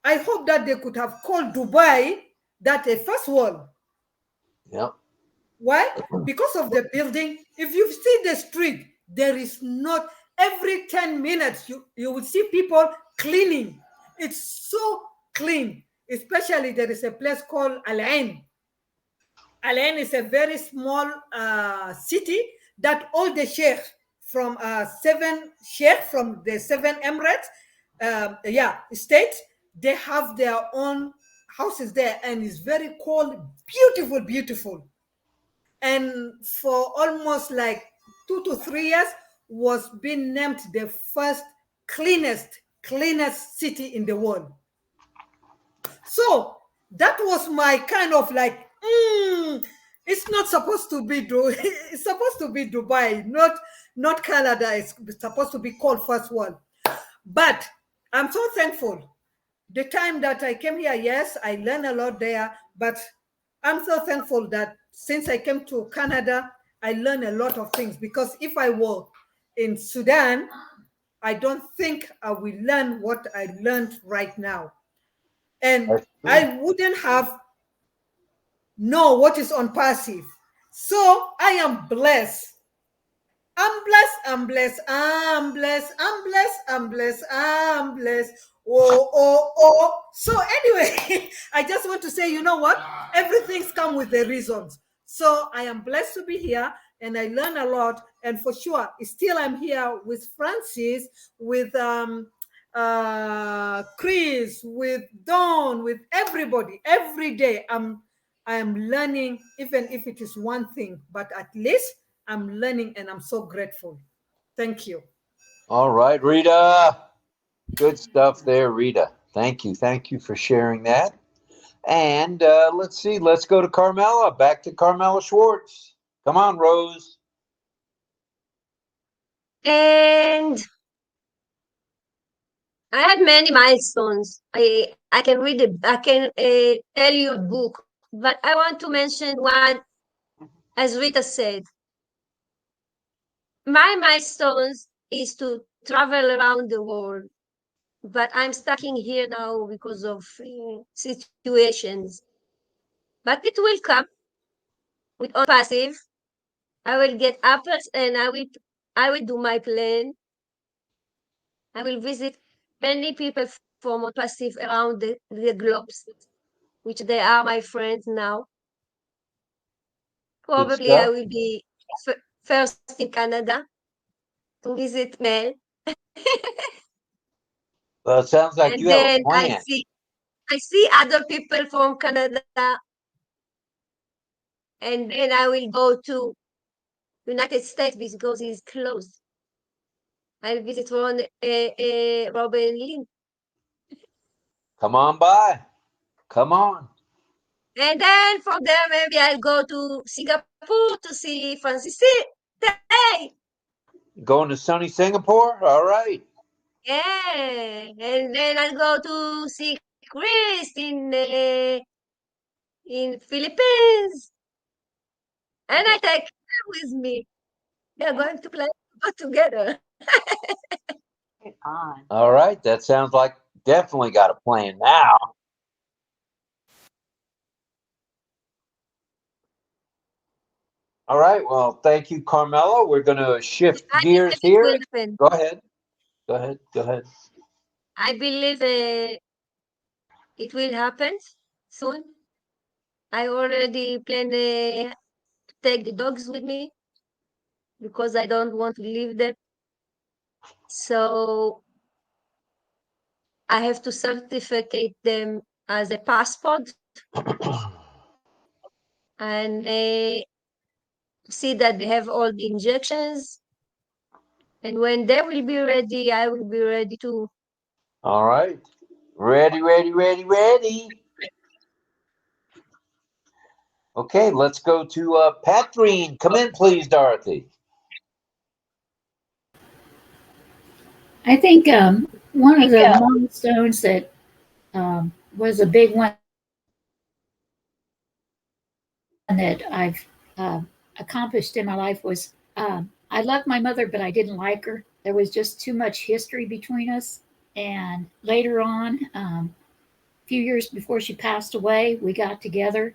Speaker 10: I hope that they could have called Dubai that a first world.
Speaker 1: Yep.
Speaker 10: Why? Because of the building. If you see the street, there is not, every 10 minutes, you will see people cleaning. It's so clean. Especially there is a place called Al Ain. Al Ain is a very small city that all the sheikh from 7 sheikh from the 7 emirates, states, they have their own houses there, and it's very cold, beautiful. And for almost like 2 to 3 years was being named the first cleanest city in the world. So that was my kind of like, it's not supposed to be it's supposed to be Dubai, not Canada. It's supposed to be called first world. But I'm so thankful. The time that I came here, yes, I learned a lot there, but I'm so thankful that since I came to Canada, I learned a lot of things, because if I were in Sudan, I don't think I will learn what I learned right now. And I wouldn't have know what is ONPASSIVE. So I am blessed. I'm blessed. Oh. So anyway, I just want to say, you know what? Everything's come with the reasons. So I am blessed to be here, and I learn a lot. And for sure, still I'm here with Francis, with Chris, with Dawn, with everybody. Every day I am learning, even if it is one thing, but at least I'm learning, and I'm so grateful. Thank you.
Speaker 1: All right, Rita. Good stuff there, Rita. Thank you. Thank you for sharing that. And let's see. Let's go to Carmela. Back to Carmela Schwartz. Come on, Rose.
Speaker 8: And I had many milestones. I can read it. I can tell you a book, but I want to mention one, as Rita said. My milestones is to travel around the world, but I'm stuck in here now because of situations. But it will come with ONPASSIVE. I will get up and I will do my plan. I will visit many people from ONPASSIVE around the globe, which they are my friends now. Probably I will be first in Canada to visit Mel.
Speaker 1: Well, it sounds like
Speaker 8: And
Speaker 1: you have a
Speaker 8: then
Speaker 1: plan.
Speaker 8: I see other people from Canada, and then I will go to United States because it's close. I'll visit RobLynn.
Speaker 1: Come on by. Come on.
Speaker 8: And then from there, maybe I'll go to Singapore to see Francis. Hey!
Speaker 1: Going to sunny Singapore? All right.
Speaker 8: Yeah. And then I'll go to see Chris in Philippines. And I take her with me. They're going to play together.
Speaker 1: All right. That sounds like definitely got a plan now. All right. Well, thank you, Carmela. We're going to shift gears here. Go ahead.
Speaker 8: I believe it will happen soon. I already planned to take the dogs with me because I don't want to leave them. So I have to certificate them as a passport and see that they have all the injections. And when they will be ready, I will be ready too.
Speaker 1: All right. Ready, ready, ready, ready. Okay, let's go to Pathreen. Come in, please, Dorothy.
Speaker 11: I think one of the milestones that was a big one that I've accomplished in my life was I loved my mother, but I didn't like her. There was just too much history between us. And later on, a few years before she passed away, we got together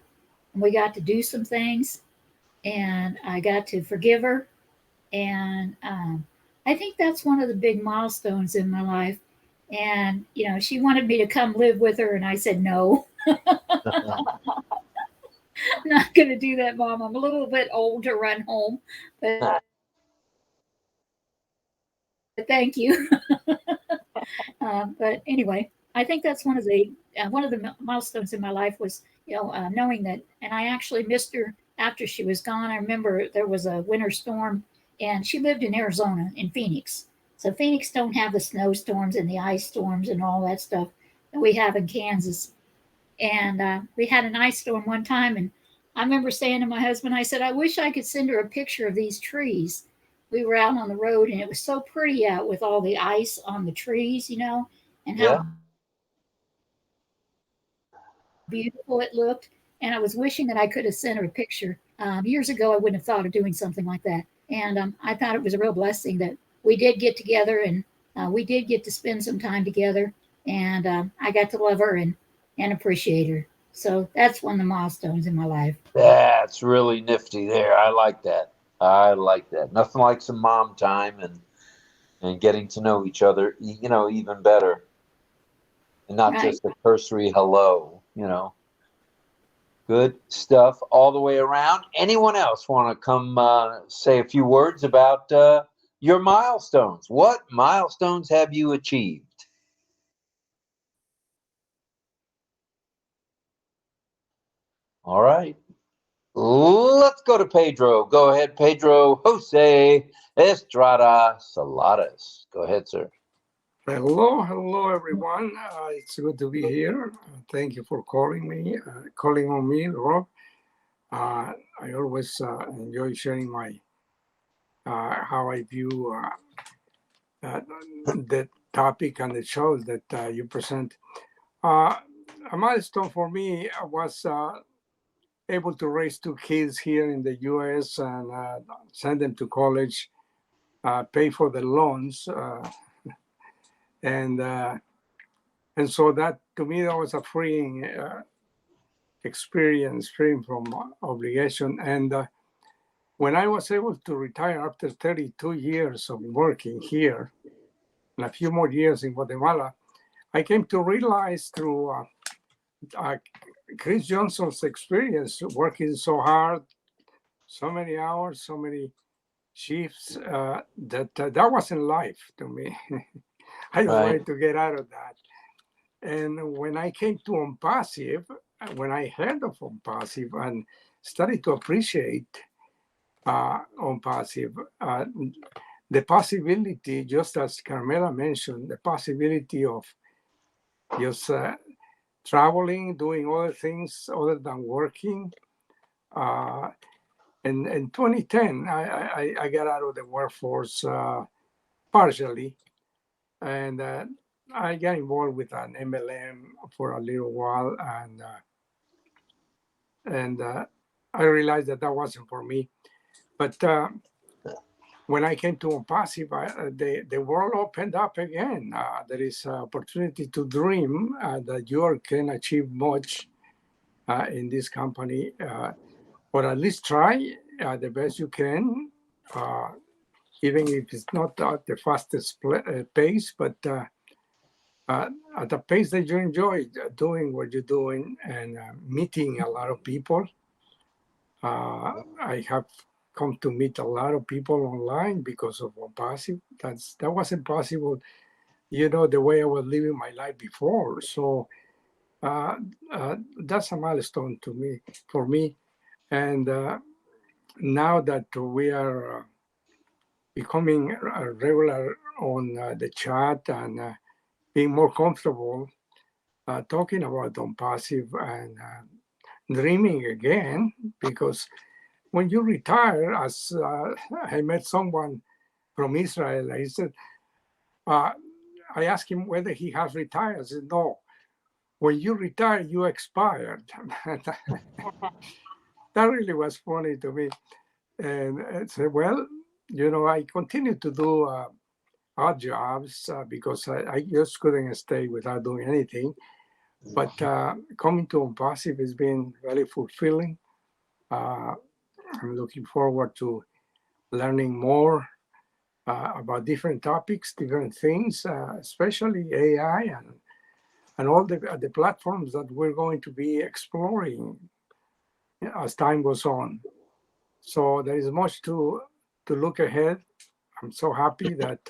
Speaker 11: and we got to do some things. And I got to forgive her. And I think that's one of the big milestones in my life. And, you know, she wanted me to come live with her, and I said no. I'm not going to do that, Mom. I'm a little bit old to run home, but thank you. But anyway, I think that's one of the milestones in my life was, you know, knowing that. And I actually missed her after she was gone. I remember there was a winter storm, and she lived in Arizona, in Phoenix. So Phoenix don't have the snowstorms and the ice storms and all that stuff that we have in Kansas. And we had an ice storm one time, and I remember saying to my husband, I said, I wish I could send her a picture of these trees. We were out on the road, and it was so pretty out with all the ice on the trees, you know, and how beautiful it looked. And I was wishing that I could have sent her a picture. Years ago, I wouldn't have thought of doing something like that. And I thought it was a real blessing that we did get together, and we did get to spend some time together. And I got to love her and appreciate her. So that's one of the milestones in my life.
Speaker 1: That's really nifty there. I like that. I like that. Nothing like some mom time and getting to know each other, you know, even better. And not just a cursory hello, you know. Good stuff all the way around. Anyone else want to come say a few words about your milestones? What milestones have you achieved? All right. Let's go to Pedro. Go ahead, Pedro Jose Estrada Saladas. Go ahead, sir.
Speaker 5: Hello, everyone. It's good to be here. Thank you for calling on me, Rob. I always enjoy sharing my how I view the topic and the shows that you present. A milestone for me was able to raise 2 kids here in the U.S. and send them to college, pay for the loans, and so that, to me, that was a freeing experience, freeing from obligation. And when I was able to retire after 32 years of working here and a few more years in Guatemala, I came to realize through Chris Johnson's experience, working so hard, so many hours, so many shifts, that wasn't life to me. I wanted to get out of that. And when I came to ONPASSIVE, when I heard of ONPASSIVE and started to appreciate ONPASSIVE, the possibility, just as Carmela mentioned, the possibility of just traveling, doing other things other than working. In 2010, I got out of the workforce partially, and I got involved with an MLM for a little while, and I realized that wasn't for me. But when I came to ONPASSIVE, the world opened up again. There is an opportunity to dream that you can achieve much in this company, or at least try the best you can, even if it's not at the fastest pace, but at the pace that you enjoy doing what you're doing and meeting a lot of people. I have come to meet a lot of people online because of ONPASSIVE. That wasn't possible, the way I was living my life before. So that's a milestone for me. And now that we are becoming regular on the chat and being more comfortable talking about ONPASSIVE and dreaming again, because when you retire, as I met someone from Israel, I said, I asked him whether he has retired. I said, no, when you retire, you expired. That really was funny to me. And I said, well, I continue to do odd jobs because I just couldn't stay without doing anything. But coming to ONPASSIVE has been very fulfilling. I'm looking forward to learning more about different topics, different things, especially AI and all the platforms that we're going to be exploring as time goes on. So there is much to look ahead. I'm so happy that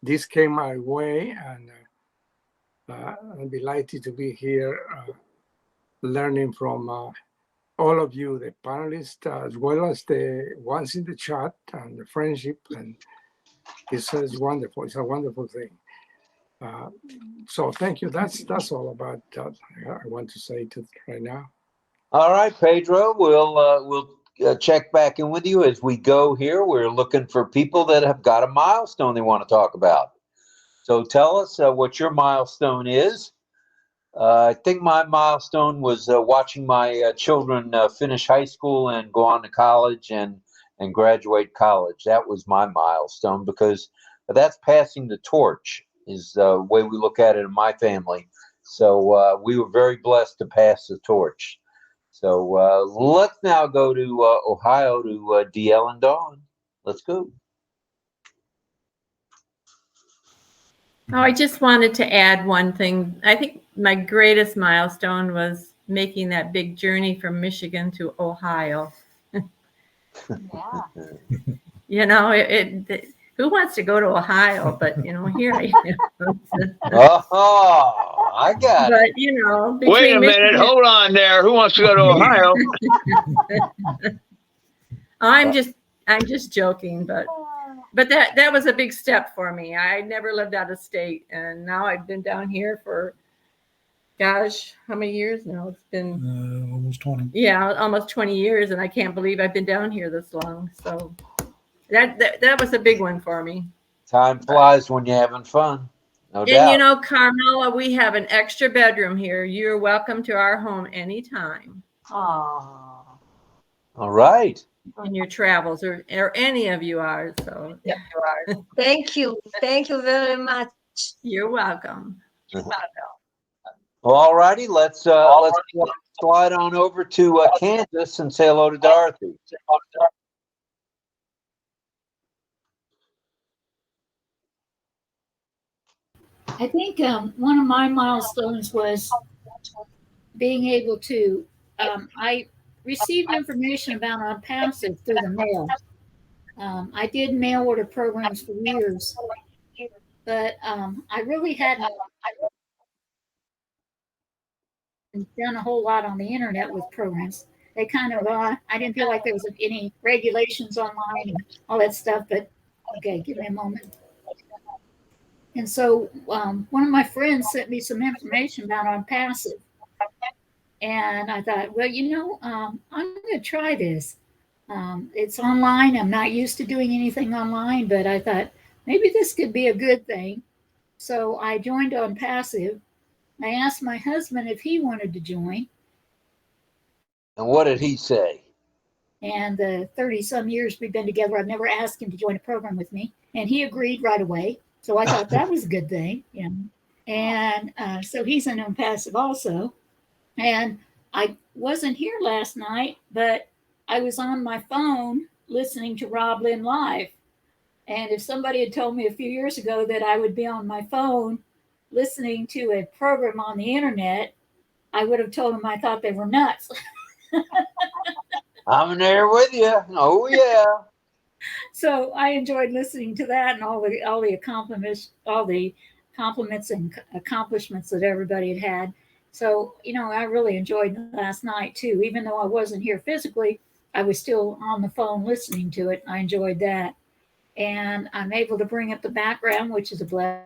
Speaker 5: this came my way, and I'm delighted to be here learning from all of you, the panelists, as well as the ones in the chat, and the friendship, and it's wonderful. It's a wonderful thing. So thank you. That's all about I want to say right now.
Speaker 1: All right, Pedro, we'll check back in with you as we go here. We're looking for people that have got a milestone they want to talk about. So tell us what your milestone is. I think my milestone was watching my children finish high school and go on to college and graduate college. That was my milestone, because that's passing the torch, is the way we look at it in my family. So we were very blessed to pass the torch. So let's now go to Ohio to DL and Dawn. Let's go.
Speaker 9: Oh, I just wanted to add one thing. I think my greatest milestone was making that big journey from Michigan to Ohio.
Speaker 2: Yeah.
Speaker 9: Who wants to go to Ohio? But here I am.
Speaker 1: Oh, I got it.
Speaker 9: But
Speaker 4: wait a minute, hold on there. Who wants to go to Ohio?
Speaker 9: I'm just joking, but that was a big step for me. I never lived out of state, and now I've been down here for, gosh, how many years now? It's been
Speaker 12: almost 20.
Speaker 9: Yeah, almost 20 years, and I can't believe I've been down here this long. So that was a big one for me.
Speaker 1: Time flies when you're having fun, no doubt.
Speaker 9: And Carmela, we have an extra bedroom here. You're welcome to our home anytime.
Speaker 2: Oh.
Speaker 1: All right.
Speaker 9: In your travels, or any of you are. So
Speaker 8: yeah, you are. Thank you very much.
Speaker 9: You're welcome.
Speaker 1: Well, all righty, let's slide on over to Kansas and say hello to Dorothy.
Speaker 11: I think one of my milestones was being able to, I received information about ONPASSIVE through the mail. I did mail order programs for years, but I really hadn't done a whole lot on the internet with programs. They kind of, I didn't feel like there was any regulations online and all that stuff, but okay, give me a moment. And so one of my friends sent me some information about ONPASSIVE. And I thought, well, I'm going to try this. It's online. I'm not used to doing anything online, but I thought maybe this could be a good thing. So I joined ONPASSIVE. I asked my husband if he wanted to join.
Speaker 1: And what did he say?
Speaker 11: And the 30-some years we've been together, I've never asked him to join a program with me. And he agreed right away. So I thought that was a good thing. And so he's in ONPASSIVE also. And I wasn't here last night, but I was on my phone listening to RobLynn live. And if somebody had told me a few years ago that I would be on my phone listening to a program on the internet, I would have told them I thought they were nuts.
Speaker 1: I'm there with you. Oh yeah.
Speaker 11: So I enjoyed listening to that and all the compliments and accomplishments that everybody had had. So I really enjoyed last night too. Even though I wasn't here physically, I was still on the phone listening to it. I enjoyed that, and I'm able to bring up the background, which is a blessing.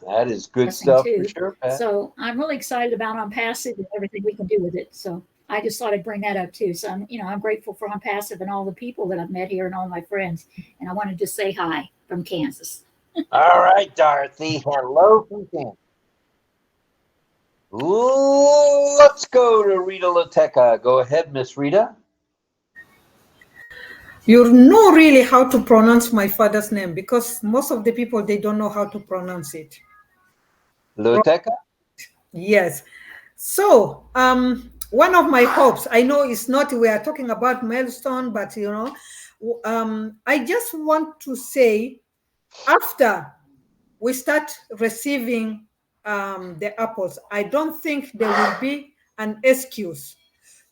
Speaker 1: That is good stuff
Speaker 11: Too.
Speaker 1: for sure, Pat.
Speaker 11: So I'm really excited about ONPASSIVE and everything we can do with it. So I just thought I'd bring that up too. So I'm grateful for ONPASSIVE and all the people that I've met here and all my friends. And I wanted to say hi from Kansas.
Speaker 1: All right, Dorothy. Hello from Kansas. Ooh, let's go to Rita Lateca. Go ahead, Miss Rita.
Speaker 10: You know really how to pronounce my father's name, because most of the people, they don't know how to pronounce it.
Speaker 1: Lateca?
Speaker 10: Yes. So one of my hopes, I know it's not, we are talking about milestone, but I just want to say, after we start receiving the apples, I don't think there will be an excuse.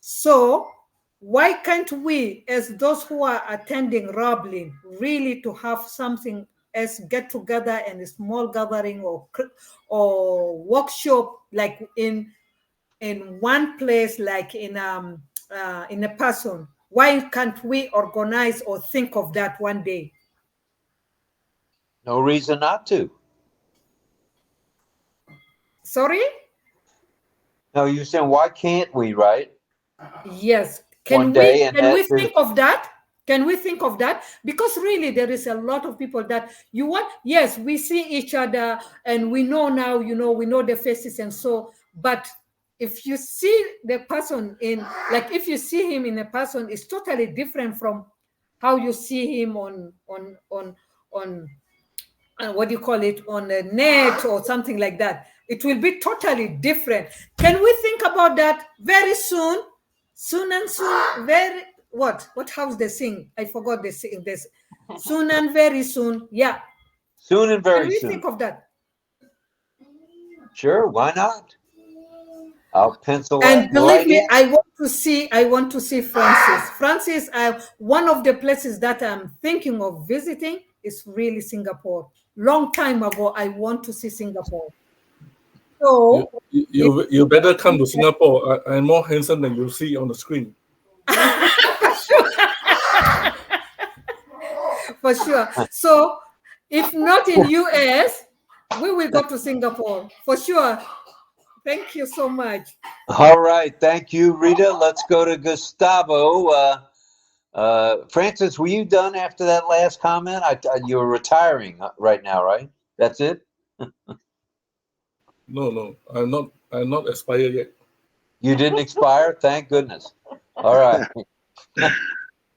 Speaker 10: So why can't we, as those who are attending RobLynn, really to have something as get together and a small gathering or workshop, like in one place, like in a person? Why can't we organize or think of that one day?
Speaker 1: No reason not to.
Speaker 10: Sorry?
Speaker 1: No, you're saying why can't we, right?
Speaker 10: Yes. Can we think of that? Can we think of that? Because really there is a lot of people that yes, we see each other and we know now, we know the faces and so, but if you see the person if you see him in a person, it's totally different from how you see him on what do you call it, on the net or something like that. It will be totally different. Can we think about that very soon? Soon and soon, what house they sing? I forgot they sing this. Soon and very soon. Yeah.
Speaker 1: Soon and very soon.
Speaker 10: Can we think of that?
Speaker 1: Sure, why not? I'll pencil
Speaker 10: and
Speaker 1: that
Speaker 10: believe
Speaker 1: right
Speaker 10: me,
Speaker 1: in.
Speaker 10: I want to see Francis. Francis, one of the places that I'm thinking of visiting is really Singapore. Long time ago, I want to see Singapore. So
Speaker 12: you better come to Singapore. I'm more handsome than you see on the screen.
Speaker 10: For sure. So if not in US, we will go to Singapore for sure. Thank you so much.
Speaker 1: All right, thank you, Rita. Let's go to Gustavo. Francis, were you done after that last comment? You're retiring right now, right? That's it?
Speaker 12: No, I'm not expired yet.
Speaker 1: You didn't expire? Thank goodness. All right.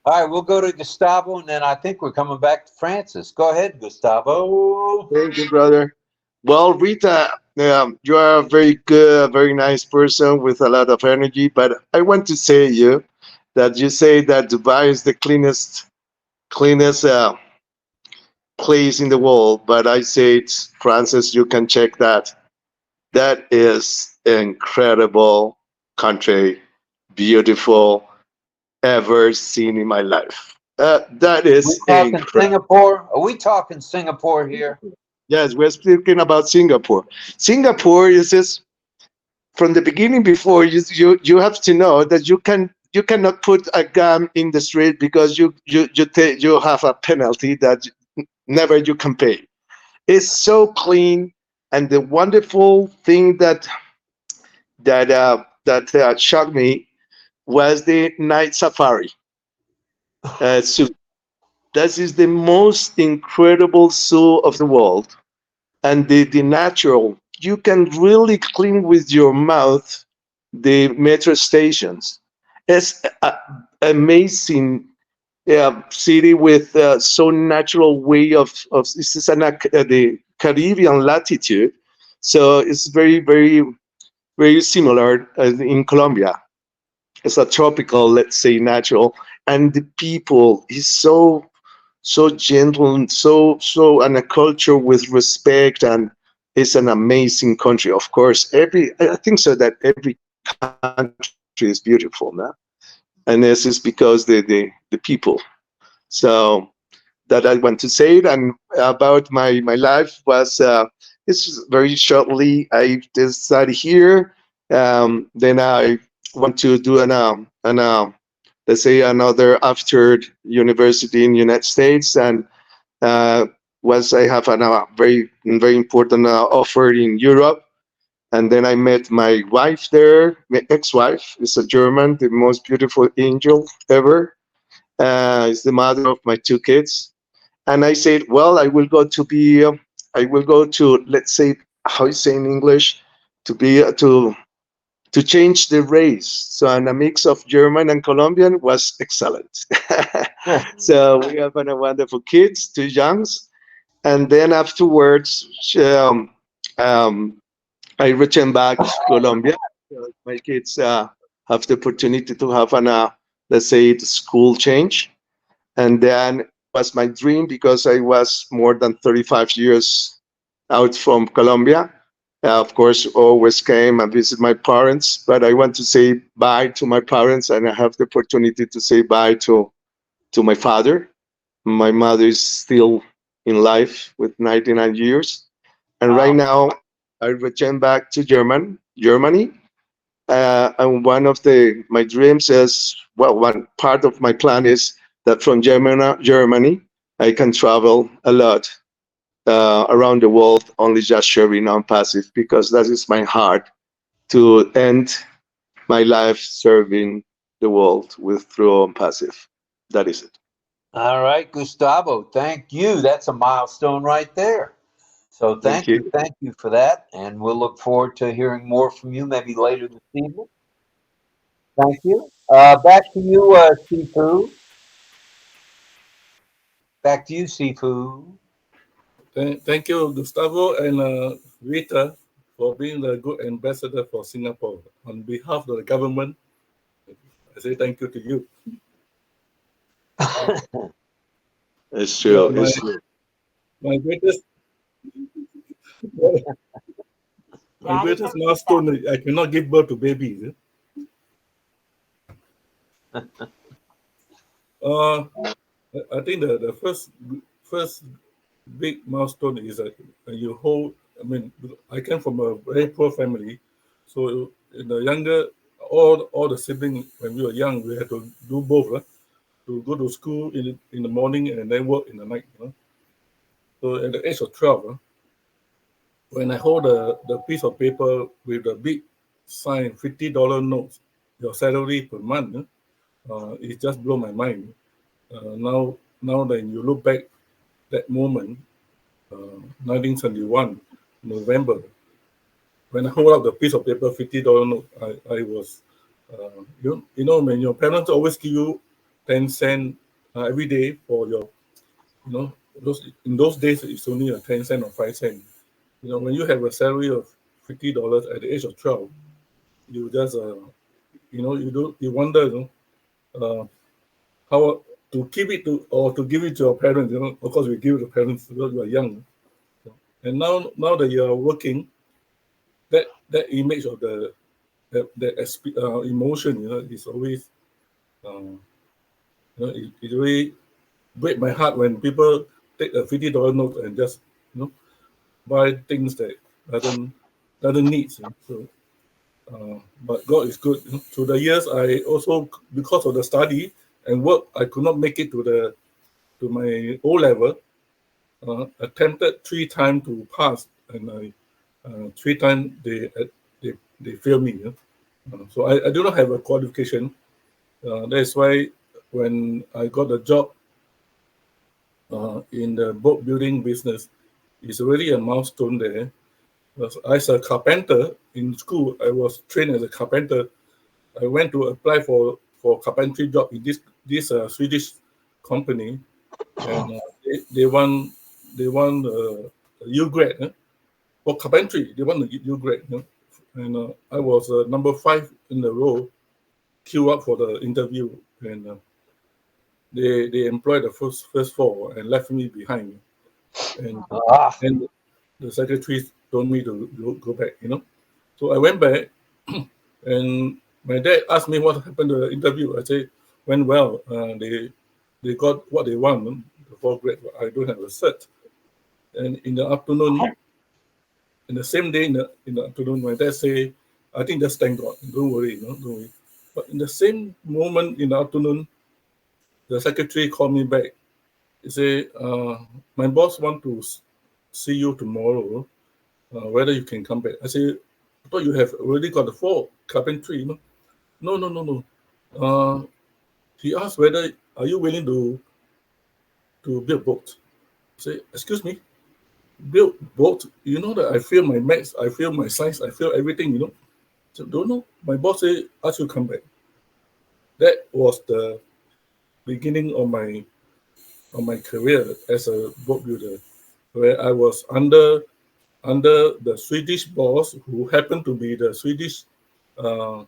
Speaker 1: All right, we'll go to Gustavo, and then I think we're coming back to Francis. Go ahead, Gustavo.
Speaker 6: Thank you, brother. Well, Rita, you are a very good, very nice person with a lot of energy, but I want to say that you say that Dubai is the cleanest place in the world, but I say, Francis, you can check that. That is incredible country, beautiful, ever seen in my life. That is incredible.
Speaker 1: Singapore? Are we talking Singapore here?
Speaker 6: Yes, we're speaking about Singapore. Singapore is just from the beginning. Before you have to know that you cannot put a gun in the street because you have a penalty that never you can pay. It's so clean, and the wonderful thing that shocked me was the night safari. So that is the most incredible zoo of the world, and the natural. You can really clean with your mouth the metro stations. It's an amazing city with so natural way of this is the Caribbean latitude, so it's very very very similar in Colombia. It's a tropical, let's say, natural, and the people is so gentle and and a culture with respect, and it's an amazing country. Of course, I think so that every country country is beautiful, no? And this is because the people. So that I want to say it. And about my life was, it's very shortly, I decided here. Then I want to do let's say another after university in United States. And was I have a very important offer in Europe. And then I met my wife there. My ex-wife is a German, the most beautiful angel ever. Is the mother of my two kids. And I said, well, I will go to, let's say, how you say in English, to be to change the race. So, and a mix of German and Colombian was excellent. So we have a wonderful kids, two youngs, and then afterwards, I returned back to Colombia. My kids have the opportunity to have let's say, the school change. And then was my dream, because I was more than 35 years out from Colombia. Of course, always came and visit my parents, but I want to say bye to my parents, and I have the opportunity to say bye to my father. My mother is still in life with 99 years. And right now, I returned back to Germany. And one of my dreams is, well, one part of my plan is that from Germany, I can travel a lot around the world, only just sharing ONPASSIVE, because that is my heart, to end my life serving the world through ONPASSIVE. That is it.
Speaker 1: All right, Gustavo, thank you. That's a milestone right there. So thank you for that, and we'll look forward to hearing more from you maybe later this evening. Thank you. Back to you, Sifu. Back to you, Sifu.
Speaker 12: Thank you, Gustavo and Rita, for being the good ambassador for Singapore. On behalf of the government, I say thank you to you.
Speaker 6: It's true.
Speaker 12: My greatest milestone, I cannot give birth to babies. I think the first big milestone is that you hold. I mean, I came from a very poor family, so in the younger, all the siblings, when we were young, we had to do both, to go to school in the morning and then work in the night. So at the age of 12, when I hold the piece of paper with the big sign, $50 notes, your salary per month, it just blew my mind. Now that you look back, that moment, 1971, November, when I hold up the piece of paper, $50 note, I was, you know, when your parents always give you 10 cents every day for your, in those days, it's only a 10 cent or 5 cent. When you have a salary of $50 at the age of 12, you just, you wonder, how to keep it or to give it to your parents. Of course, we give it to parents because we are young. And now that you are working, that image of the emotion, is always, it really break my heart when people take a $50 note and just, buy things that doesn't need. So, but God is good. Through the years, I also, because of the study and work, I could not make it to my O level. Attempted 3 times to pass, and 3 times they failed me. So I do not have a qualification. That's why when I got a job in the boat building business, it's really a milestone there. As a carpenter in school, I was trained as a carpenter. I went to apply for carpentry job in this Swedish company, and they won U grade for carpentry. They won the U grade, and I was number 5 in the row, queue up for the interview, and they employed the first 4 and left me behind, and the secretary told me to go back. So I went back, and my dad asked me what happened to the interview. I say went well. They got what they want. The 4th grade. I don't have a cert. And in the afternoon, in the same day in the afternoon, my dad say, I think just thank God. Don't worry, don't worry. But in the same moment in the afternoon, the secretary called me back. He say, my boss want to see you tomorrow. Whether you can come back. I say, I thought you have already got the 4 carpentry. No. He asked whether are you willing to build boat. I say, excuse me, build boat. You know that I fail my maths, I fail my science, I fail everything. So don't know. My boss say, ask you come back. That was the beginning of my career as a boat builder, where I was under the Swedish boss, who happened to be the Swedish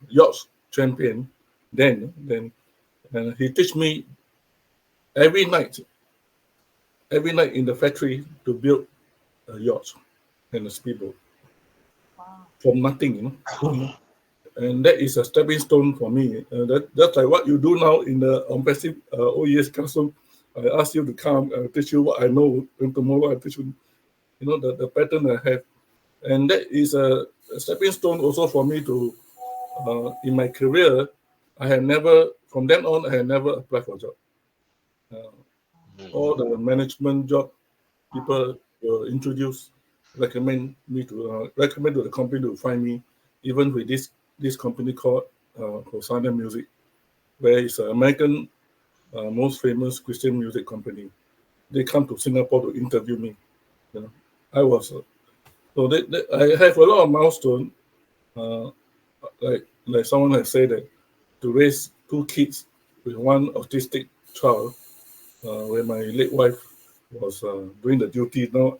Speaker 12: yacht champion then, and he teach me every night in the factory to build a yacht and a speedboat from nothing, and that is a stepping stone for me. That's like what you do now in the ONPASSIVE OES classroom. I ask you to come, I'll teach you what I know, and tomorrow I teach you, the pattern I have. And that is a stepping stone also for me to, in my career, from then on, I have never applied for a job. All the management job, people will recommend to the company to find me, even with this company called Hosanna Music, where it's an American most famous Christian music company. They come to Singapore to interview me. I was so I have a lot of milestones. Like someone has said that to raise 2 kids with 1 autistic child, when my late wife was doing the duty. Now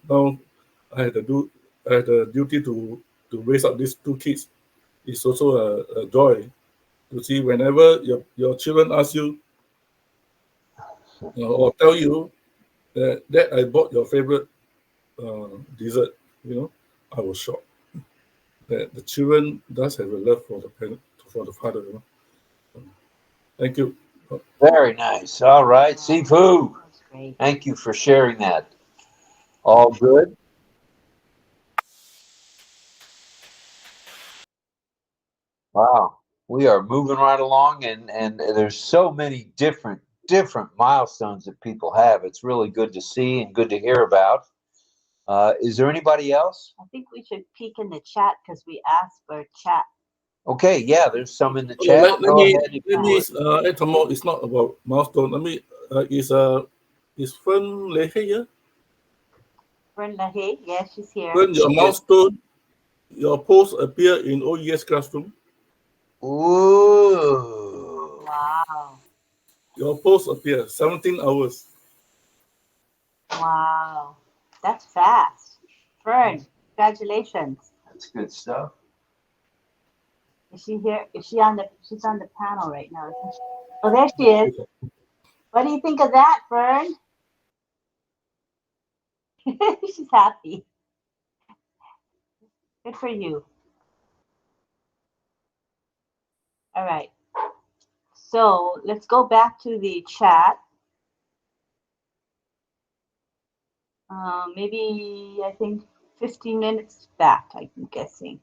Speaker 12: I had the duty to raise up these 2 kids. It's also a joy to see whenever your children ask you or tell you that I bought your favorite dessert, I was shocked that the children does have a love for the parent, for the father. Thank you.
Speaker 1: Very nice. All right, Sifu. Thank you for sharing that. All good. Wow, we are moving right along, and there's so many different milestones that people have. It's really good to see and good to hear about. Is there anybody else?
Speaker 2: I think we should peek in the chat because we asked for chat.
Speaker 1: Okay, yeah, there's some in the chat.
Speaker 12: Let me add some more. It's not about milestone. Is Fern Lehe here?
Speaker 2: Fern Lehe, yes, she's here.
Speaker 12: Fern, your milestone, your post appear in OES classroom.
Speaker 1: Ooh.
Speaker 2: Wow.
Speaker 12: Your post appear 17 hours.
Speaker 2: Wow, that's fast. Fern, congratulations.
Speaker 1: That's good stuff.
Speaker 2: Is she here? She's on the panel right now, isn't she? Oh, there she is. What do you think of that, Fern? She's happy. Good for you. All right. So let's go back to the chat. Maybe I think 15 minutes back, I'm guessing.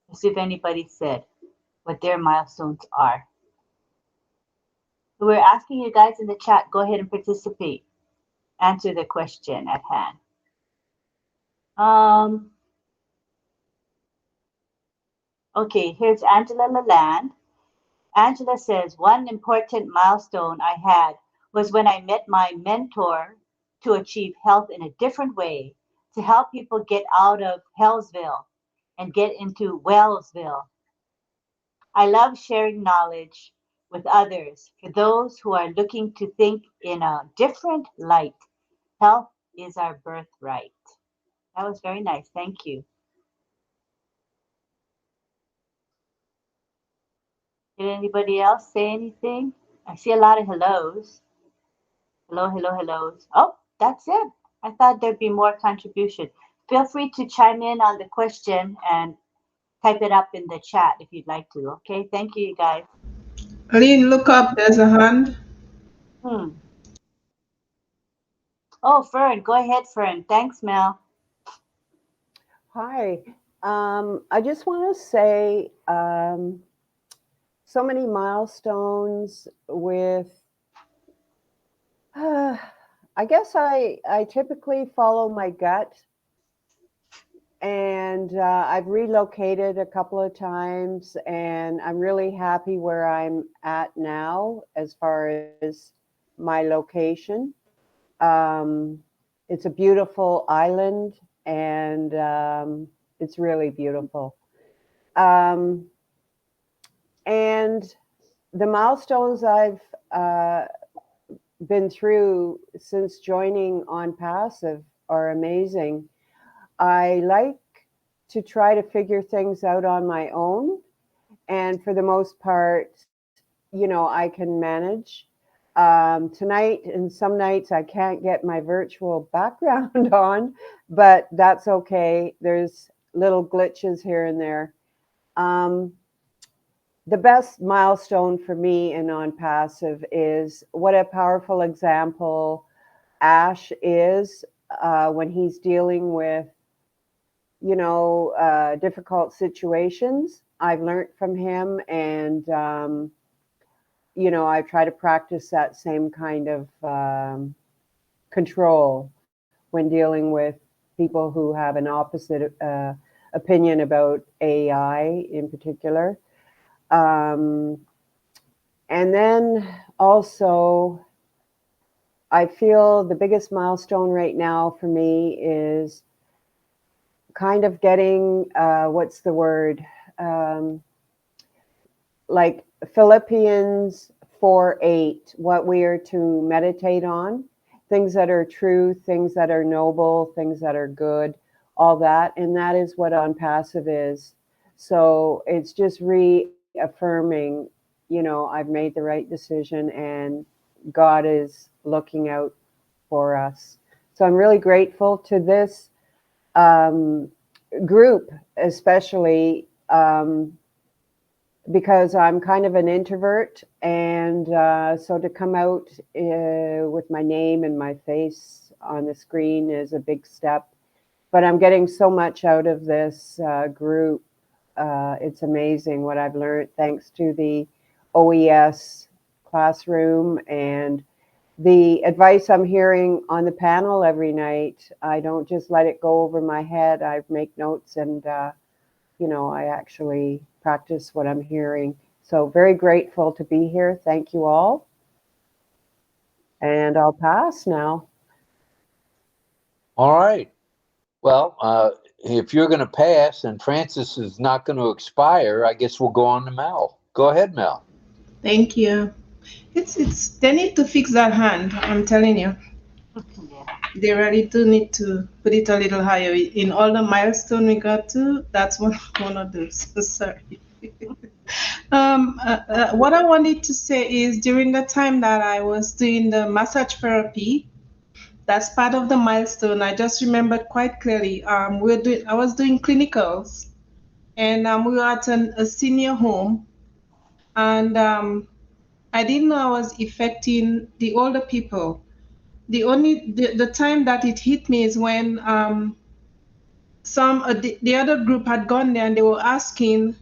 Speaker 2: Let's see if anybody said what their milestones are. So we're asking you guys in the chat, go ahead and participate. Answer the question at hand. Okay, here's Angela Lalande. Angela says, one important milestone I had was when I met my mentor to achieve health in a different way, to help people get out of Hellsville and get into Wellsville. I love sharing knowledge with others for those who are looking to think in a different light. Health is our birthright. That was very nice. Thank you. Did anybody else say anything? I see a lot of hellos. Hello, hello, hellos. Oh, that's it. I thought there'd be more contribution. Feel free to chime in on the question and type it up in the chat if you'd like to. Okay, thank you, you guys.
Speaker 7: Lynn, look up. There's a hand.
Speaker 2: Oh, Fern, go ahead, Fern. Thanks, Mel.
Speaker 13: Hi. I just want to say so many milestones with, I guess I typically follow my gut, and I've relocated a couple of times, and I'm really happy where I'm at now as far as my location. It's a beautiful island, and it's really beautiful. And the milestones I've been through since joining ONPASSIVE are amazing. I like to try to figure things out on my own, and for the most part, you know, I can manage. Tonight and some nights I can't get my virtual background on, but that's okay. There's little glitches here and there. The best milestone for me in ONPASSIVE is what a powerful example Ash is when he's dealing with, you know, difficult situations. I've learned from him, and you know, I try to practice that same kind of control when dealing with people who have an opposite opinion about AI in particular. And then also, I feel the biggest milestone right now for me is kind of getting, what's the word? Like Philippians 4:8, what we are to meditate on, things that are true, things that are noble, things that are good, all that. And that is what ONPASSIVE is. So it's just reaffirming, you know, I've made the right decision and God is looking out for us. So I'm really grateful to this group, especially because I'm kind of an introvert, and so to come out with my name and my face on the screen is a big step. But I'm getting so much out of this group. It's amazing what I've learned thanks to the OES classroom and the advice I'm hearing on the panel every night. I don't just let it go over my head. I make notes, and you know, I actually practice what I'm hearing. So very grateful to be here. Thank you all. And I'll pass now.
Speaker 1: All right. Well, if you're going to pass and Francis is not going to expire, I guess we'll go on to Mel. Go ahead, Mel.
Speaker 7: Thank you. They need to fix that hand, I'm telling you. They really do need to put it a little higher. In all the milestone we got to, that's one of those. Sorry. What I wanted to say is during the time that I was doing the massage therapy, that's part of the milestone. I just remembered quite clearly. I was doing clinicals, and we were at a senior home, and I didn't know I was affecting the older people. The time that it hit me is when the other group had gone there and they were asking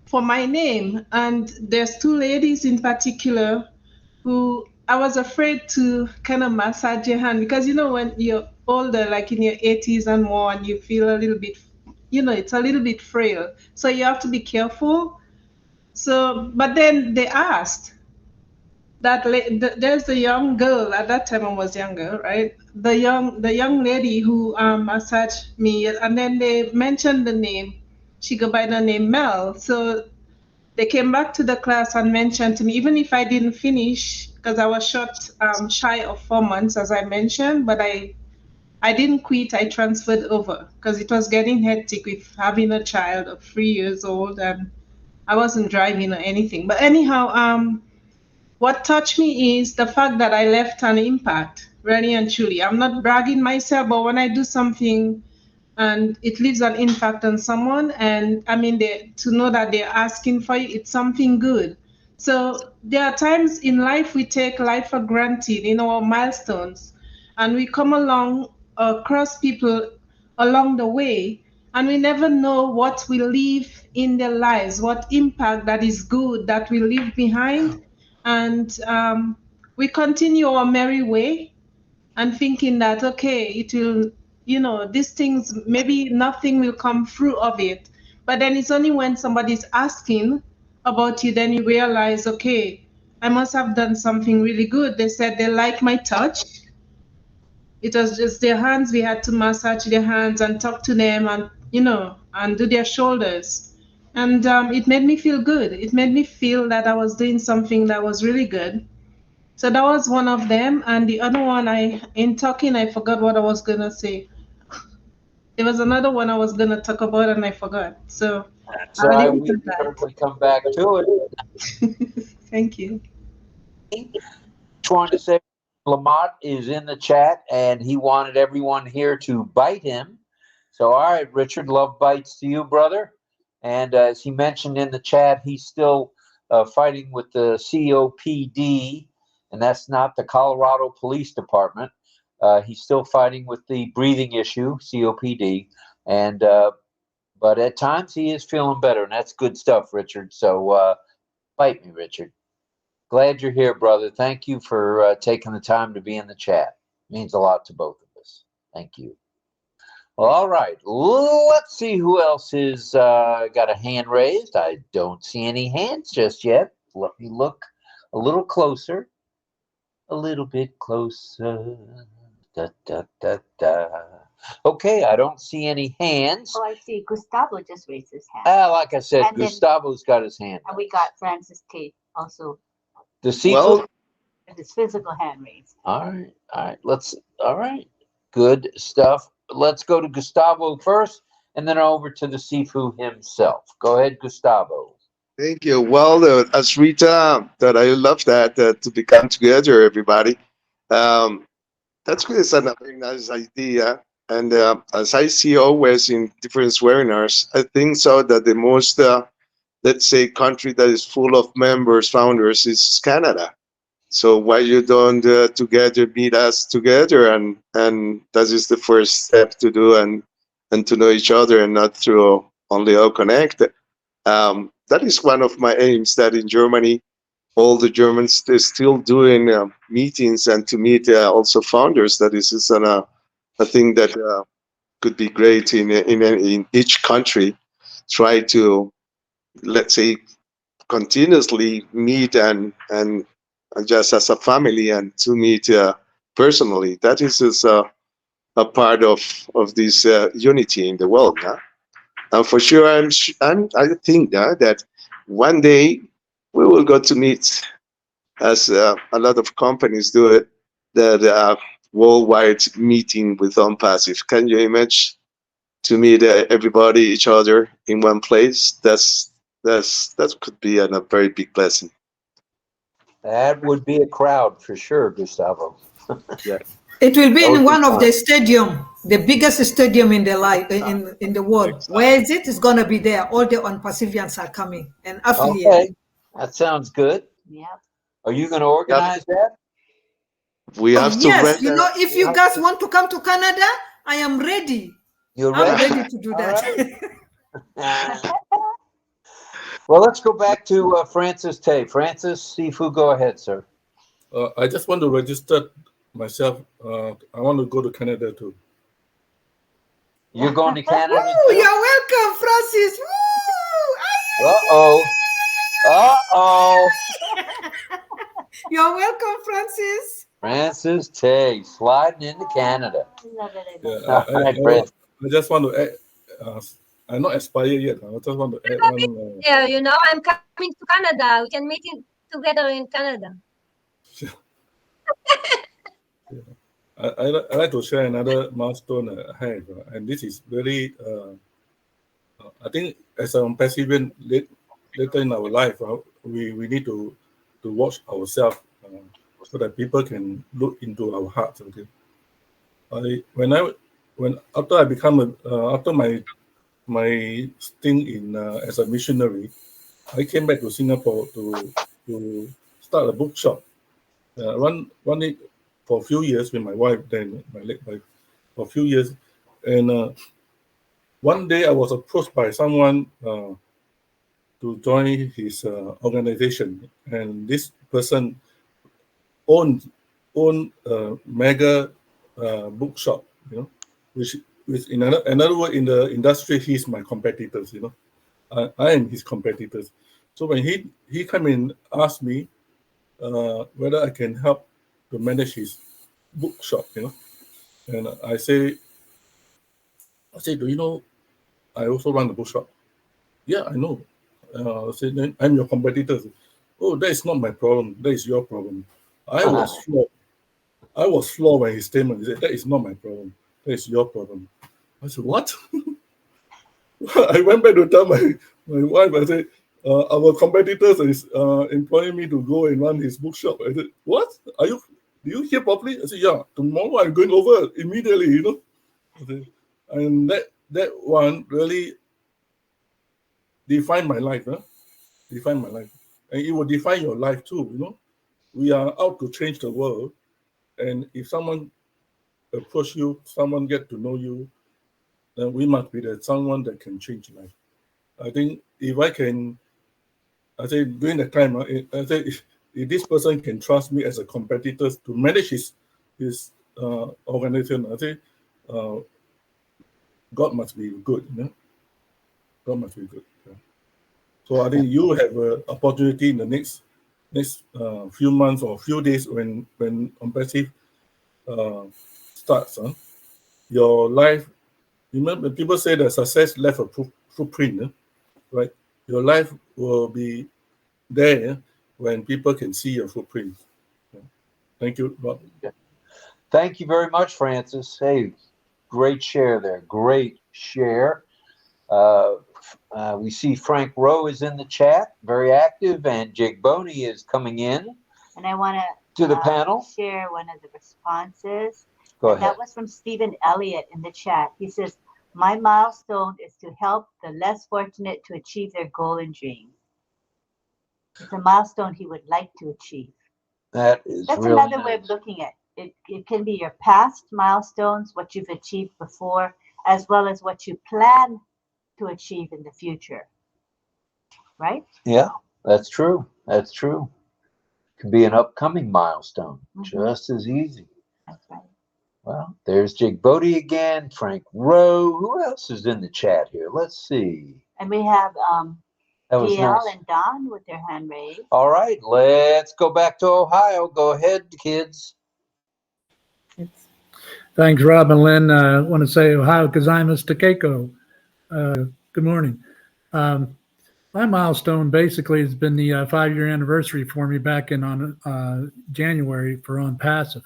Speaker 7: for my name, and there's two ladies in particular who I was afraid to kind of massage your hand, because you know when you're older, like in your 80s and more, and you feel a little bit, you know, it's a little bit frail, so you have to be careful. So, but then they asked that there's a young girl at that time. I was younger, right? The young lady who massaged me, and then they mentioned the name. She go by the name Mel. So they came back to the class and mentioned to me, even if I didn't finish, because I was shy of 4 months, as I mentioned, but I didn't quit. I transferred over because it was getting hectic with having a child of 3 years old, and I wasn't driving or anything. But anyhow, what touched me is the fact that I left an impact, really and truly. I'm not bragging myself, but when I do something and it leaves an impact on someone. And I mean, to know that they're asking for you, it's something good. So there are times in life we take life for granted, our milestones, and we come along across people along the way, and we never know what we leave in their lives, what impact that is good that we leave behind. And we continue our merry way and thinking that, okay, it will, these things, maybe nothing will come through of it. But then it's only when somebody's asking about you, then you realize, okay, I must have done something really good. They said they like my touch. It was just their hands. We had to massage their hands and talk to them and, and do their shoulders. And it made me feel good. It made me feel that I was doing something that was really good. So that was one of them. And the other one, in talking, I forgot what I was going to say. There was another one I was going to talk about and I forgot. So
Speaker 1: That's why we certainly come back to it.
Speaker 7: Thank you.
Speaker 1: Just wanted to say Lamont is in the chat and he wanted everyone here to bite him. So, all right, Richard, love bites to you, brother. And as he mentioned in the chat, he's still fighting with the COPD, and that's not the Colorado Police Department. He's still fighting with the breathing issue, COPD, and but at times he is feeling better, and that's good stuff, Richard. So bite me, Richard. Glad you're here, brother. Thank you for taking the time to be in the chat. It means a lot to both of us. Thank you. Well, all right, let's see who else is got a hand raised. I don't see any hands just yet. Let me look a little closer. A little bit closer. Da, da, da, da. Okay, I don't see any hands.
Speaker 2: Oh, I see. Gustavo just raised his hand.
Speaker 1: Like I said,
Speaker 2: And then-
Speaker 1: Gustavo's got his hand.
Speaker 2: And we got Francis Tate also.
Speaker 1: The sequel.
Speaker 2: His physical hand raised.
Speaker 1: All right. All right. Good stuff. Let's go to Gustavo first, and then over to the Sifu himself. Go ahead, Gustavo.
Speaker 6: Thank you. Well, as Rita, that I love that to become together, everybody. That's really a very nice idea. And as I see always in different webinars, I think so that the most, let's say, country that is full of members, founders, is Canada. So why you don't together meet us together, and that is the first step to do, and to know each other, and not through only OConnect. That is one of my aims, that in Germany, all the Germans are still doing meetings and to meet also founders. That is a thing that could be great in each country. Try to, let's say, continuously meet and just as a family, and to meet personally. That is a part of this unity in the world. And for sure, I think that one day we will go to meet, as a lot of companies do it, that worldwide meeting with ONPASSIVE. Can you imagine to meet everybody, each other in one place? That could be a very big blessing.
Speaker 1: That would be a crowd for sure, Gustavo.
Speaker 6: Yeah.
Speaker 10: It will be in one of the stadium, the biggest stadium in the in the world.
Speaker 6: Exactly.
Speaker 10: Where is it? It's gonna be there. All the ONPASSIVians are coming and affiliated.
Speaker 1: Okay, that sounds good.
Speaker 2: Yeah.
Speaker 1: Are you going to organize that?
Speaker 6: We have to.
Speaker 10: Yes, if you guys want to come to Canada, I am ready.
Speaker 1: You're
Speaker 10: I'm
Speaker 1: ready?
Speaker 10: ready to do that.
Speaker 1: Well, let's go back to Francis Tay. Francis Sifu, go ahead, sir.
Speaker 12: I just want to register myself. I want to go to Canada too.
Speaker 1: You're going to Canada
Speaker 10: Woo,
Speaker 1: too?
Speaker 10: you're welcome, Francis. Woo!
Speaker 1: Uh-oh.
Speaker 10: You're welcome, Francis.
Speaker 1: Francis Tay, sliding into Canada.
Speaker 12: Yeah, I just want to add, I'm not expired yet. I just want to add one.
Speaker 8: Yeah, I'm coming to Canada. We can meet together in Canada.
Speaker 12: I like to share another milestone I have, and this is very, I think as an ONPASSIVian later in our life, we need to watch ourselves so that people can look into our hearts. Okay? When I when after I become after my stint in as a missionary, I came back to Singapore to start a bookshop. Run it for a few years with my wife, then my late wife, for a few years, and one day I was approached by someone to join his organization, and this person owned a mega bookshop, which in another word, in the industry, he's my competitors, I am his competitors. So when he came and asked me whether I can help to manage his bookshop, and I say, do you know I also run the bookshop? Yeah, I know. I said, then I'm your competitors. Oh, that is not my problem. That is your problem. I was floored. I was floored by his statement. He said, that is not my problem. That is your problem. I said, what? I went back to tell my wife. I said, our competitors is employing me to go and run his bookshop. I said, what? Do you hear properly? I said, yeah, tomorrow I'm going over immediately, I said, and that one really defined my life, defined my life. And it will define your life too, We are out to change the world. And if someone approach you, someone get to know you, then we must be that someone that can change life. I think if I can, I say during the time, I say if this person can trust me as a competitor to manage his organization, I say God must be good, God must be good. Yeah. So I think you have an opportunity in the next few months or few days when ONPASSIVE starts. Your life, remember, people say that success left a footprint, right? Your life will be there when people can see your footprint. Thank you, Rob.
Speaker 1: Thank you very much, Francis. Hey, great share there. Great share. We see Frank Rowe is in the chat, very active, and Jake Boney is coming in.
Speaker 2: And I want
Speaker 1: to the panel
Speaker 2: share one of the responses.
Speaker 1: Go ahead.
Speaker 2: That was from Stephen Elliott in the chat. He says, my milestone is to help the less fortunate to achieve their goal and dream. It's a milestone he would like to achieve.
Speaker 1: That's really
Speaker 2: another
Speaker 1: nice
Speaker 2: way of looking at it. It can be your past milestones, what you've achieved before, as well as what you plan to achieve in the future. Right?
Speaker 1: Yeah, that's true. That's true. Could be an upcoming milestone, just as easy.
Speaker 2: That's right.
Speaker 1: Well, there's Jake Bodie again, Frank Rowe. Who else is in the chat here? Let's see.
Speaker 2: And we have DL
Speaker 1: nice.
Speaker 2: and Don with their hand raised.
Speaker 1: All right, let's go back to Ohio. Go ahead, kids.
Speaker 14: Thanks, Rob and Lynn. I want to say Ohio Kazaimas Takeko. Good morning. My milestone basically has been the 5-year anniversary for me back in on January for ONPASSIVE.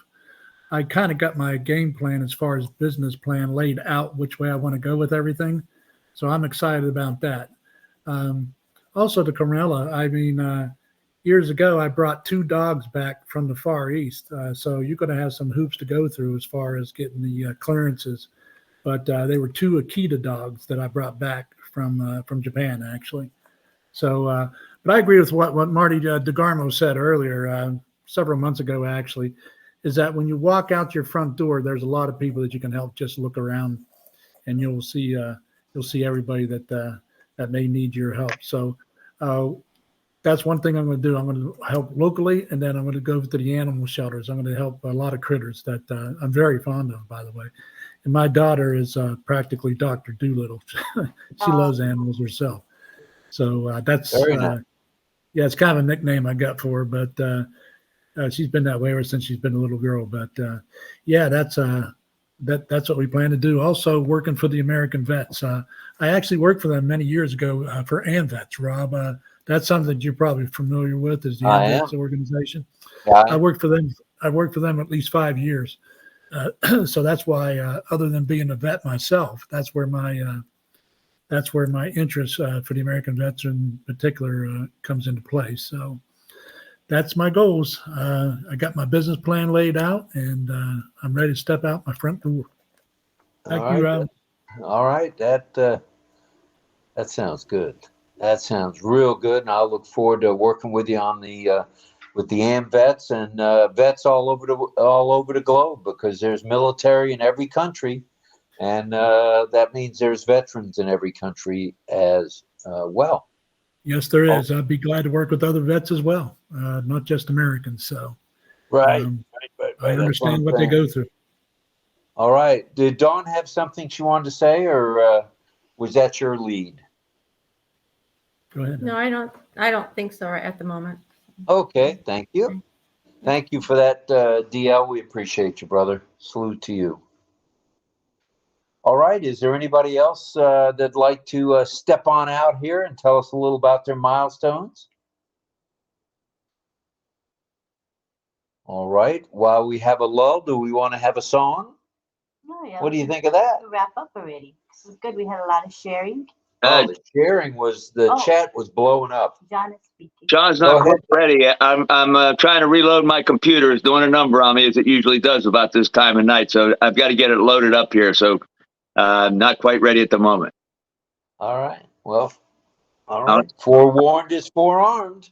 Speaker 14: I kind of got my game plan as far as business plan laid out, which way I want to go with everything. So I'm excited about that. Also to Carmela, I mean, years ago, I brought 2 dogs back from the Far East. So you're going to have some hoops to go through as far as getting the clearances. But they were 2 Akita dogs that I brought back from Japan, actually. So, but I agree with what Marty DeGarmo said earlier, several months ago, actually, is that when you walk out your front door, there's a lot of people that you can help. Just look around, and you'll see everybody that may need your help. So that's one thing I'm going to do. I'm going to help locally, and then I'm going to go to the animal shelters. I'm going to help a lot of critters that I'm very fond of, by the way. And my daughter is practically Dr. Doolittle. She loves animals herself. So that's
Speaker 1: nice.
Speaker 14: Yeah, it's kind of a nickname I got for her, but she's been that way ever since she's been a little girl. But yeah, that's what we plan to do. Also working for the American Vets. I actually worked for them many years ago for AMVETS, Rob. That's something that you're probably familiar with, is the AMVETS organization.
Speaker 1: Yeah,
Speaker 14: I worked for them. I worked for them at least 5 years. So that's why, other than being a vet myself, that's where my interest for the American Vets in particular comes into play. So that's my goals. I got my business plan laid out, and I'm ready to step out my front door. Thank you, Rob.
Speaker 1: All right, that sounds good. That sounds real good, and I'll look forward to working with you on the with the AMVETs and vets all over the globe, because there's military in every country, and that means there's veterans in every country as well.
Speaker 14: Yes, there is. I'd be glad to work with other vets as well, not just Americans. So,
Speaker 1: right.
Speaker 14: I understand what they go through.
Speaker 1: All right. Did Dawn have something she wanted to say, or was that your lead?
Speaker 14: Go ahead.
Speaker 9: No, I don't think so at the moment.
Speaker 1: Okay. Thank you. Thank you for that, DL. We appreciate you, brother. Salute to you. All right. Is there anybody else that'd like to step on out here and tell us a little about their milestones? All right. While we have a lull, do we want to have a song?
Speaker 2: Oh, yeah.
Speaker 1: What do you think of that?
Speaker 2: Wrap up already. This was good. We had a lot of sharing.
Speaker 1: Oh, the sharing was, the chat was blowing up.
Speaker 2: John is speaking.
Speaker 4: John's not quite ready. I'm trying to reload my computer. It's doing a number on me, as it usually does about this time of night. So I've got to get it loaded up here. So I'm not quite ready at the moment.
Speaker 1: All right. Well, all right. Forewarned is forearmed.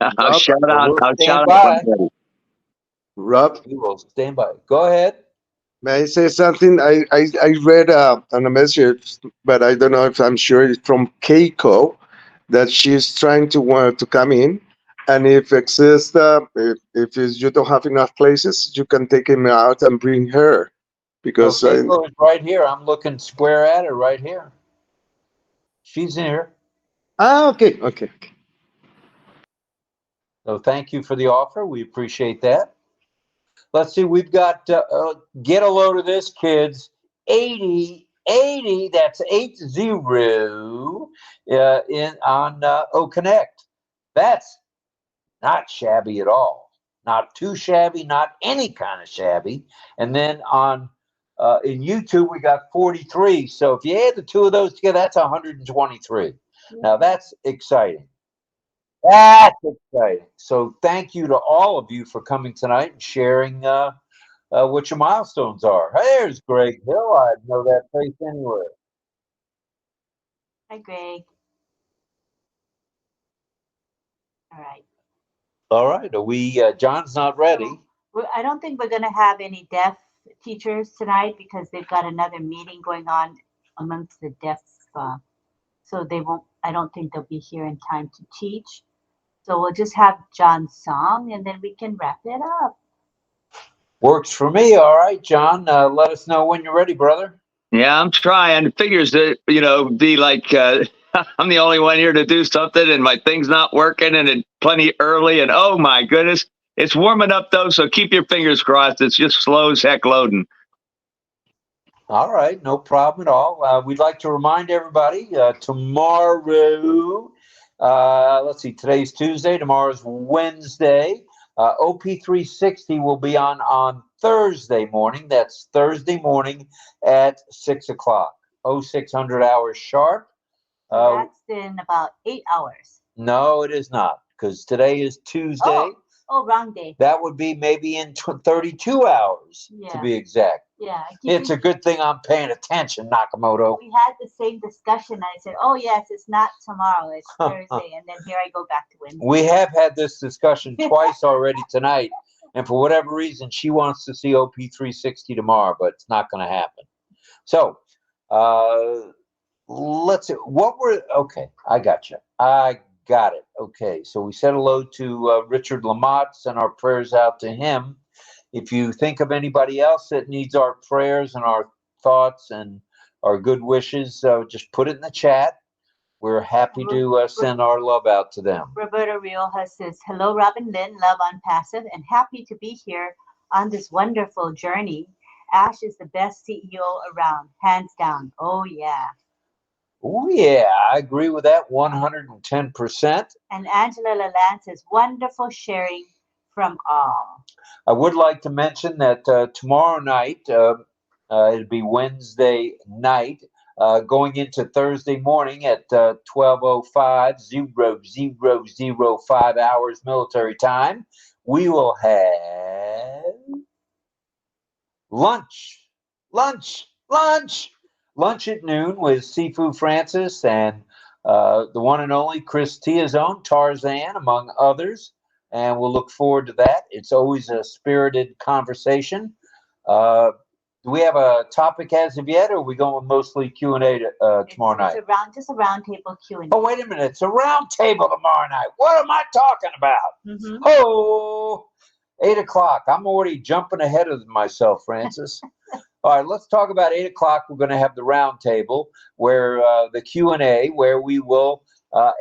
Speaker 4: I'll shout out. I'll shout
Speaker 1: out.
Speaker 6: Rob,
Speaker 1: we will stand by. Go ahead.
Speaker 6: May I say something? I read on a message, but I don't know if I'm sure it's from Keiko, that she's trying to want to come in, and if exists, if you don't have enough places, you can take him out and bring her, because
Speaker 1: Keiko is right here. I'm looking square at her right here. She's in here.
Speaker 6: Okay.
Speaker 1: So thank you for the offer. We appreciate that. Let's see. We've got, get a load of this, kids. 80, that's 80 on OConnect. That's not shabby at all. Not too shabby, not any kind of shabby. And then on in YouTube, we got 43. So if you add the two of those together, that's 123. Now that's exciting. That's exciting. So thank you to all of you for coming tonight and sharing what your milestones are. There's Greg Hill. I know that face anywhere.
Speaker 2: Hi, Greg. All right.
Speaker 1: All right. Are we? John's not ready.
Speaker 2: I don't think we're going to have any deaf teachers tonight, because they've got another meeting going on amongst the deaf. So they won't. I don't think they'll be here in time to teach. So we'll just have John's song, and then we can wrap it up.
Speaker 1: Works for me. All right, John. Let us know when you're ready, brother.
Speaker 4: Yeah, I'm trying. It figures that, be like I'm the only one here to do something, and my thing's not working, and it's plenty early. And oh my goodness, it's warming up though. So keep your fingers crossed. It's just slow as heck loading.
Speaker 1: All right, no problem at all. We'd like to remind everybody tomorrow. Let's see, today's Tuesday, tomorrow's Wednesday. OP360 will be on Thursday morning. That's Thursday morning at 6 o'clock. 0600 hours sharp.
Speaker 2: That's in about 8 hours.
Speaker 1: No, it is not, because today is Tuesday.
Speaker 2: Oh, wrong day.
Speaker 1: That would be maybe in 32 hours, to be exact.
Speaker 2: Yeah.
Speaker 1: It's a good thing I'm paying attention, Nakamoto.
Speaker 2: We had the same discussion. I said, oh, yes, it's not tomorrow. It's Thursday. And then here I go back to Wednesday.
Speaker 1: We have had this discussion twice already tonight. And for whatever reason, she wants to see OP360 tomorrow, but it's not going to happen. So let's see. Okay, I got you. I got it. Okay, so we said hello to Richard Lamott, send our prayers out to him. If you think of anybody else that needs our prayers and our thoughts and our good wishes, just put it in the chat. We're happy to send our love out to them.
Speaker 2: Roberta Rioja says, hello, RobLynn, love on Passive, and happy to be here on this wonderful journey. Ash is the best CEO around, hands down. Oh, yeah.
Speaker 1: Oh, yeah, I agree with that 110%.
Speaker 2: And Angela Lalande says, wonderful sharing from all.
Speaker 1: I would like to mention that tomorrow night, it'll be Wednesday night, going into Thursday morning at 12:05 hours military time, we will have lunch Lunch. Lunch at noon with Sifu Francis and the one and only Chris Tiazone, Tarzan, among others. And we'll look forward to that. It's always a spirited conversation. Do we have a topic as of yet, or are we going mostly Q&A tomorrow night?
Speaker 2: Just a round table Q&A.
Speaker 1: Oh, wait a minute. It's a round table tomorrow night. What am I talking about? Oh, 8 o'clock. I'm already jumping ahead of myself, Francis. All right, let's talk about 8 o'clock. We're going to have the round table where the Q&A, where we will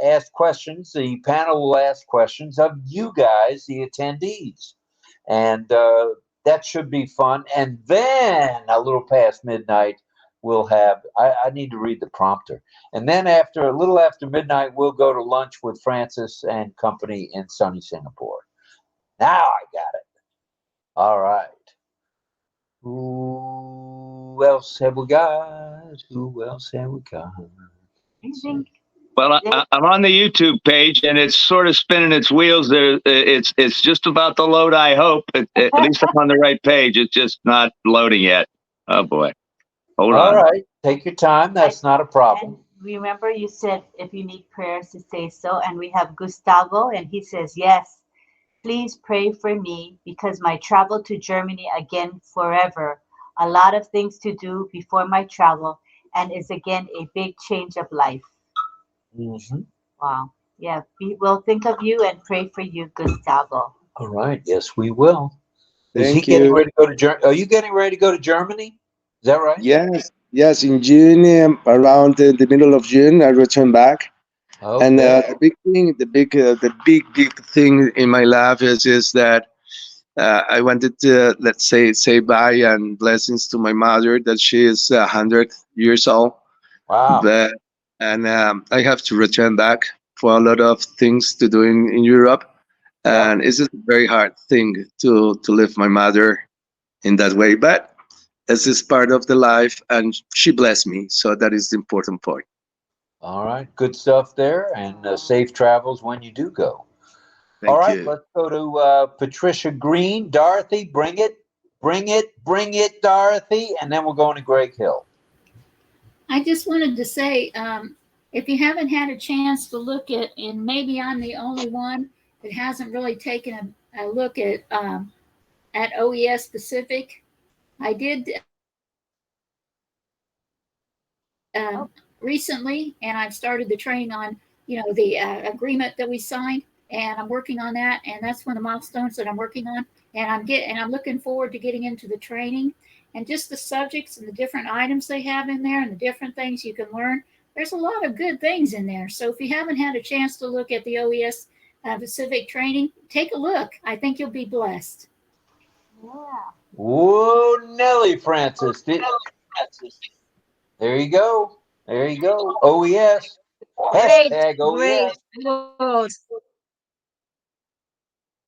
Speaker 1: ask questions. The panel will ask questions of you guys, the attendees. And that should be fun. And then a little past midnight, we'll have, I need to read the prompter. And then a little after midnight, we'll go to lunch with Francis and company in sunny Singapore. Now I got it. All right. Who else have we got? Who else have we got?
Speaker 4: Well, I'm on the YouTube page, and it's sort of spinning its wheels. It's just about to load, I hope. At least I'm on the right page. It's just not loading yet. Oh, boy. Hold on.
Speaker 1: All right. Take your time. That's not a problem.
Speaker 2: And remember, you said if you need prayers to say so. And we have Gustavo, and he says, yes, please pray for me because my travel to Germany again forever. A lot of things to do before my travel, and is again a big change of life. Wow. Yeah, we will think of you and pray for you, Gustavo.
Speaker 1: All right. Yes, we will.
Speaker 6: Thank
Speaker 1: Is he getting ready to go to Germany? Are you getting ready to go to Germany? Is that right?
Speaker 6: Yes. In June, around the middle of June, I return back.
Speaker 1: Okay.
Speaker 6: And the big thing in my life is that I wanted to, let's say bye and blessings to my mother, that she is 100 years old.
Speaker 1: Wow.
Speaker 6: And I have to return back for a lot of things to do in Europe. And it's a very hard thing to leave my mother in that way. But this is part of the life, and she blessed me. So that is the important point.
Speaker 1: All right. Good stuff there, and safe travels when you do go. All right. Let's go to Patricia Green. Dorothy, bring it, Dorothy. And then we're going to Greg Hill.
Speaker 11: I just wanted to say, if you haven't had a chance to look at, and maybe I'm the only one that hasn't really taken a look at OES Pacific, I did recently, and I've started the training on, the agreement that we signed, and I'm working on that, and that's one of the milestones that I'm working on, and I'm looking forward to getting into the training. And just the subjects and the different items they have in there and the different things you can learn. There's a lot of good things in there. So if you haven't had a chance to look at the OES Pacific training, take a look. I think you'll be blessed.
Speaker 2: Yeah.
Speaker 1: Whoa, Nellie Francis. There you go. OES. Hashtag OES.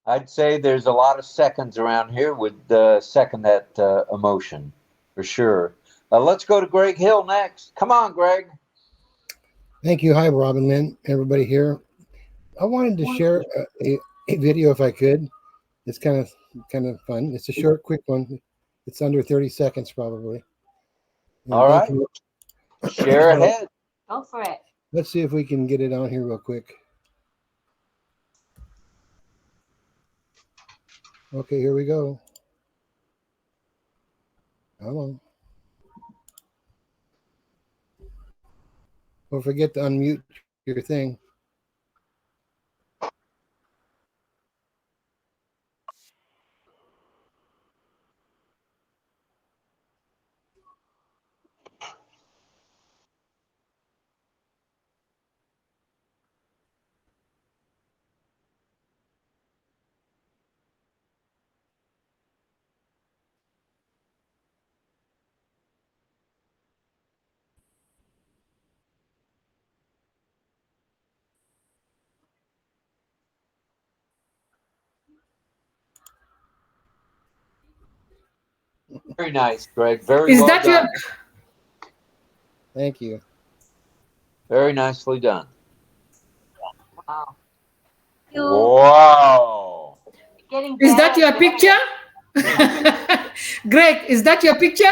Speaker 1: I'd say there's a lot of seconds around here would second that emotion for sure. Let's go to Greg Hill next. Come on, Greg.
Speaker 15: Thank you. Hi, RobLynn, everybody here. I wanted to share a video if I could. It's kind of fun. It's a short, quick one. It's under 30 seconds probably.
Speaker 1: All right. Share ahead.
Speaker 2: Go for it.
Speaker 15: Let's see if we can get it on here real quick. Okay, here we go. Come on. Don't forget to unmute your thing.
Speaker 1: Very nice, Greg. Very well done.
Speaker 15: Thank you.
Speaker 1: Very nicely done.
Speaker 2: Wow.
Speaker 1: Wow.
Speaker 10: Is that your picture? Greg, is that your picture?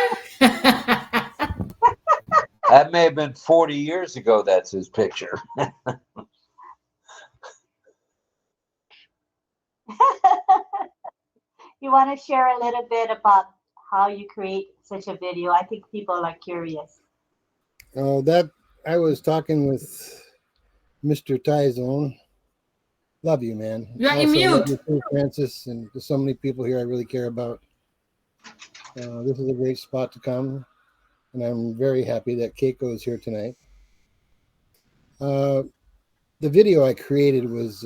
Speaker 1: may have been 40 years ago. That's his picture.
Speaker 2: You want to share a little bit about how you create such a video? I think people are curious.
Speaker 15: Oh, that I was talking with Mr. Tyzone. Love you, man.
Speaker 10: You're
Speaker 15: Also,
Speaker 10: in mute.
Speaker 15: love you too, Francis, and there's so many people here I really care about. This is a great spot to come, and I'm very happy that Keiko is here tonight. The video I created was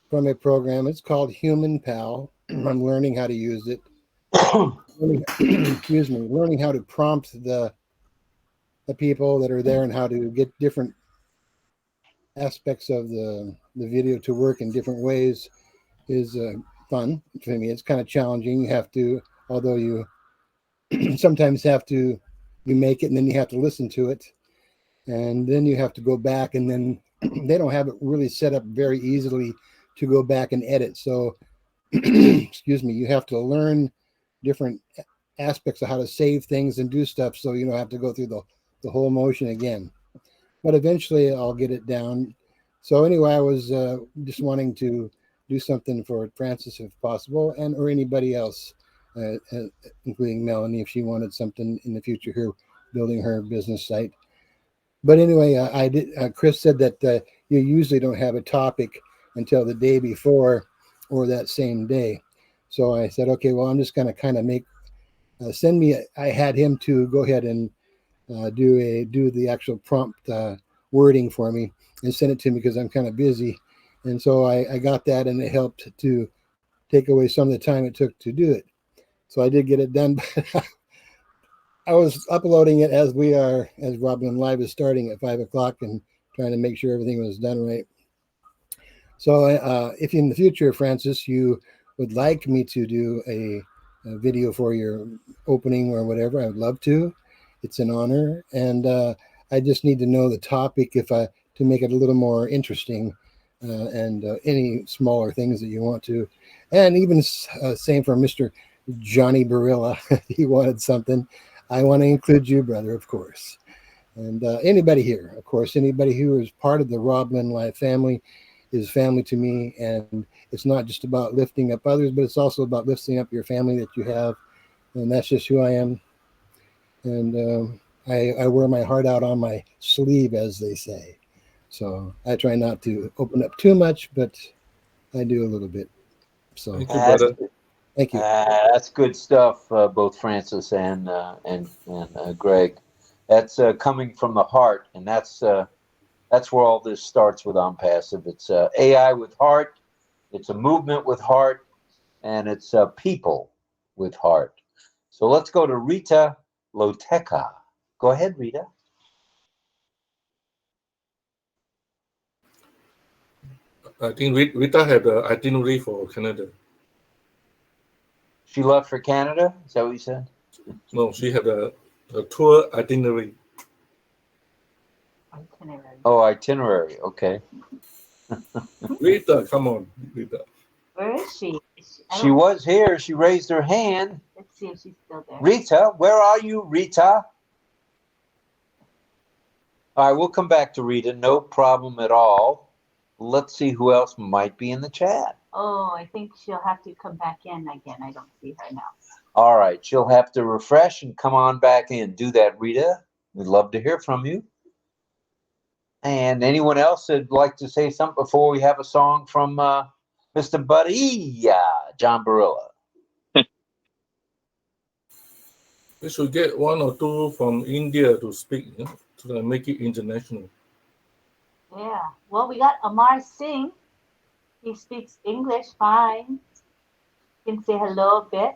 Speaker 15: from a program. It's called Human Pal. I'm learning how to use it. Excuse me, learning how to prompt the people that are there and how to get different aspects of the video to work in different ways is fun for me. It's kind of challenging. You have to, although you sometimes have to, you make it and then you have to listen to it. And then you have to go back, and then they don't have it really set up very easily to go back and edit. So, excuse me, you have to learn different aspects of how to save things and do stuff so you don't have to go through the whole motion again. But eventually I'll get it down. So anyway, I was just wanting to do something for Francis if possible, and or anybody else, including Melanie, if she wanted something in the future here, building her business site. But anyway, I did. Chris said that you usually don't have a topic until the day before or that same day. So I said, okay, well, I'm just going to kind of make send me. I had him to go ahead and do the actual prompt wording for me and send it to me because I'm kind of busy. And so I got that, and it helped to take away some of the time it took to do it. So I did get it done. But I was uploading it as RobLynn Live is starting at 5 o'clock and trying to make sure everything was done right. So if in the future, Francis, you would like me to do a video for your opening or whatever, I would love to. It's an honor. And I just need to know the topic to make it a little more interesting, and any smaller things that you want to. And even same for Mr. Johnny Barilla. He wanted something. I want to include you, brother, of course. And anybody here, of course, anybody who is part of the RobLynn Live family is family to me. And it's not just about lifting up others, but it's also about lifting up your family that you have. And that's just who I am. And I wear my heart out on my sleeve, as they say. So I try not to open up too much, but I do a little bit. So
Speaker 12: thank you, brother.
Speaker 15: Thank you.
Speaker 1: That's good stuff, both Francis and Greg. That's coming from the heart, and that's where all this starts with ONPASSIVE. It's AI with heart, it's a movement with heart, and it's people with heart. So let's go to Rita Loteca. Go ahead, Rita.
Speaker 12: I think Rita had the itinerary for Canada.
Speaker 1: She left for Canada? Is that what you said?
Speaker 12: No, she had a tour itinerary.
Speaker 1: Oh, itinerary. Okay.
Speaker 12: Rita, come on, Rita.
Speaker 2: Where is she?
Speaker 1: She was here. She raised her hand.
Speaker 2: Let's see if she's still there.
Speaker 1: Rita, where are you, Rita? All right, we'll come back to Rita. No problem at all. Let's see who else might be in the chat.
Speaker 2: Oh, I think she'll have to come back in again. I don't see her now.
Speaker 1: All right, she'll have to refresh and come on back in. Do that, Rita. We'd love to hear from you. And anyone else that'd like to say something before we have a song from Mr. Buddy, John Barilla?
Speaker 12: We should get one or two from India to speak, to make it international.
Speaker 2: Yeah. Well, we got Amar Singh. He speaks English fine. You can say hello a bit.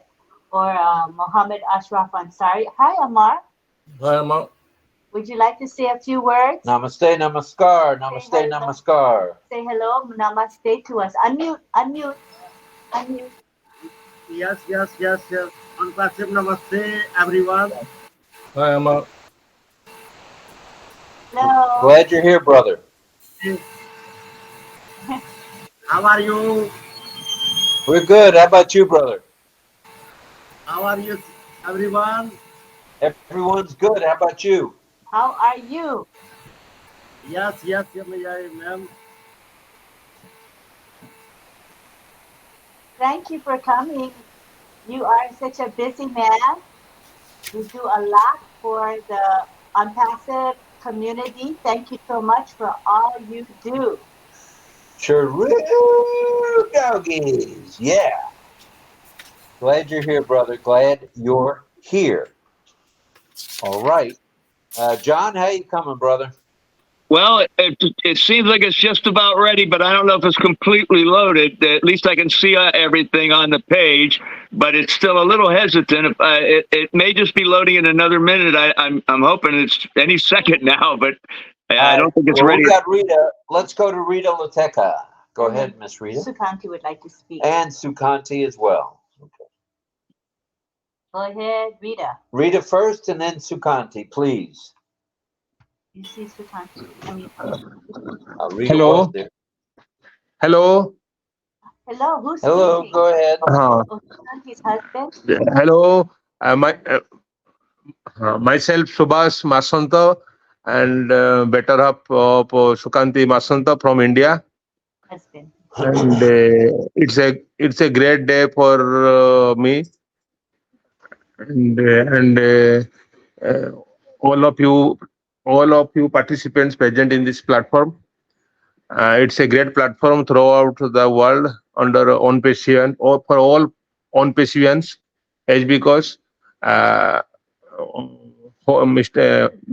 Speaker 2: Or Mohammed Ashraf Ansari. Hi, Amar.
Speaker 12: Hi, Amar.
Speaker 2: Would you like to say a few words?
Speaker 1: Namaste, namaskar, namaste, namaskar.
Speaker 2: Say hello, namaste to us. Unmute, unmute, unmute.
Speaker 16: Yes. ONPASSIVE namaste, everyone.
Speaker 12: Hi, Amar.
Speaker 2: Hello.
Speaker 1: Glad you're here, brother.
Speaker 16: How are you?
Speaker 1: We're good. How about you, brother?
Speaker 16: How are you, everyone?
Speaker 1: Everyone's good. How about you?
Speaker 2: How are you?
Speaker 16: Yes, ma'am.
Speaker 2: Thank you for coming. You are such a busy man. You do a lot for the ONPASSIVE community. Thank you so much for all you do.
Speaker 1: True doggies. Yeah. Glad you're here, brother. Glad you're here. All right. John, how you coming, brother?
Speaker 4: Well, it seems like it's just about ready, but I don't know if it's completely loaded. At least I can see everything on the page, but it's still a little hesitant. It may just be loading in another minute. I'm hoping it's any second now, but I don't think it's
Speaker 1: well,
Speaker 4: ready.
Speaker 1: We got Rita. Let's go to Rita Lateca. Go ahead, Miss Rita.
Speaker 2: Sukanti would like to speak.
Speaker 1: And Sukanti as well. Okay.
Speaker 2: Go ahead, Rita.
Speaker 1: Rita first and then Sukanti, please.
Speaker 2: You see Sukanti?
Speaker 1: Rita
Speaker 17: Hello.
Speaker 1: was there.
Speaker 17: Hello.
Speaker 2: Hello, who's
Speaker 1: Hello,
Speaker 2: speaking?
Speaker 1: go ahead.
Speaker 2: Sukanti's husband?
Speaker 17: Hello. Myself Subhas Masanta and better half of Sukanti Masanta from India.
Speaker 2: Husband.
Speaker 17: And it's a great day for me and all of you participants present in this platform. It's a great platform throughout the world under ONPASSIVE or for all ONPASSIVEans, as because the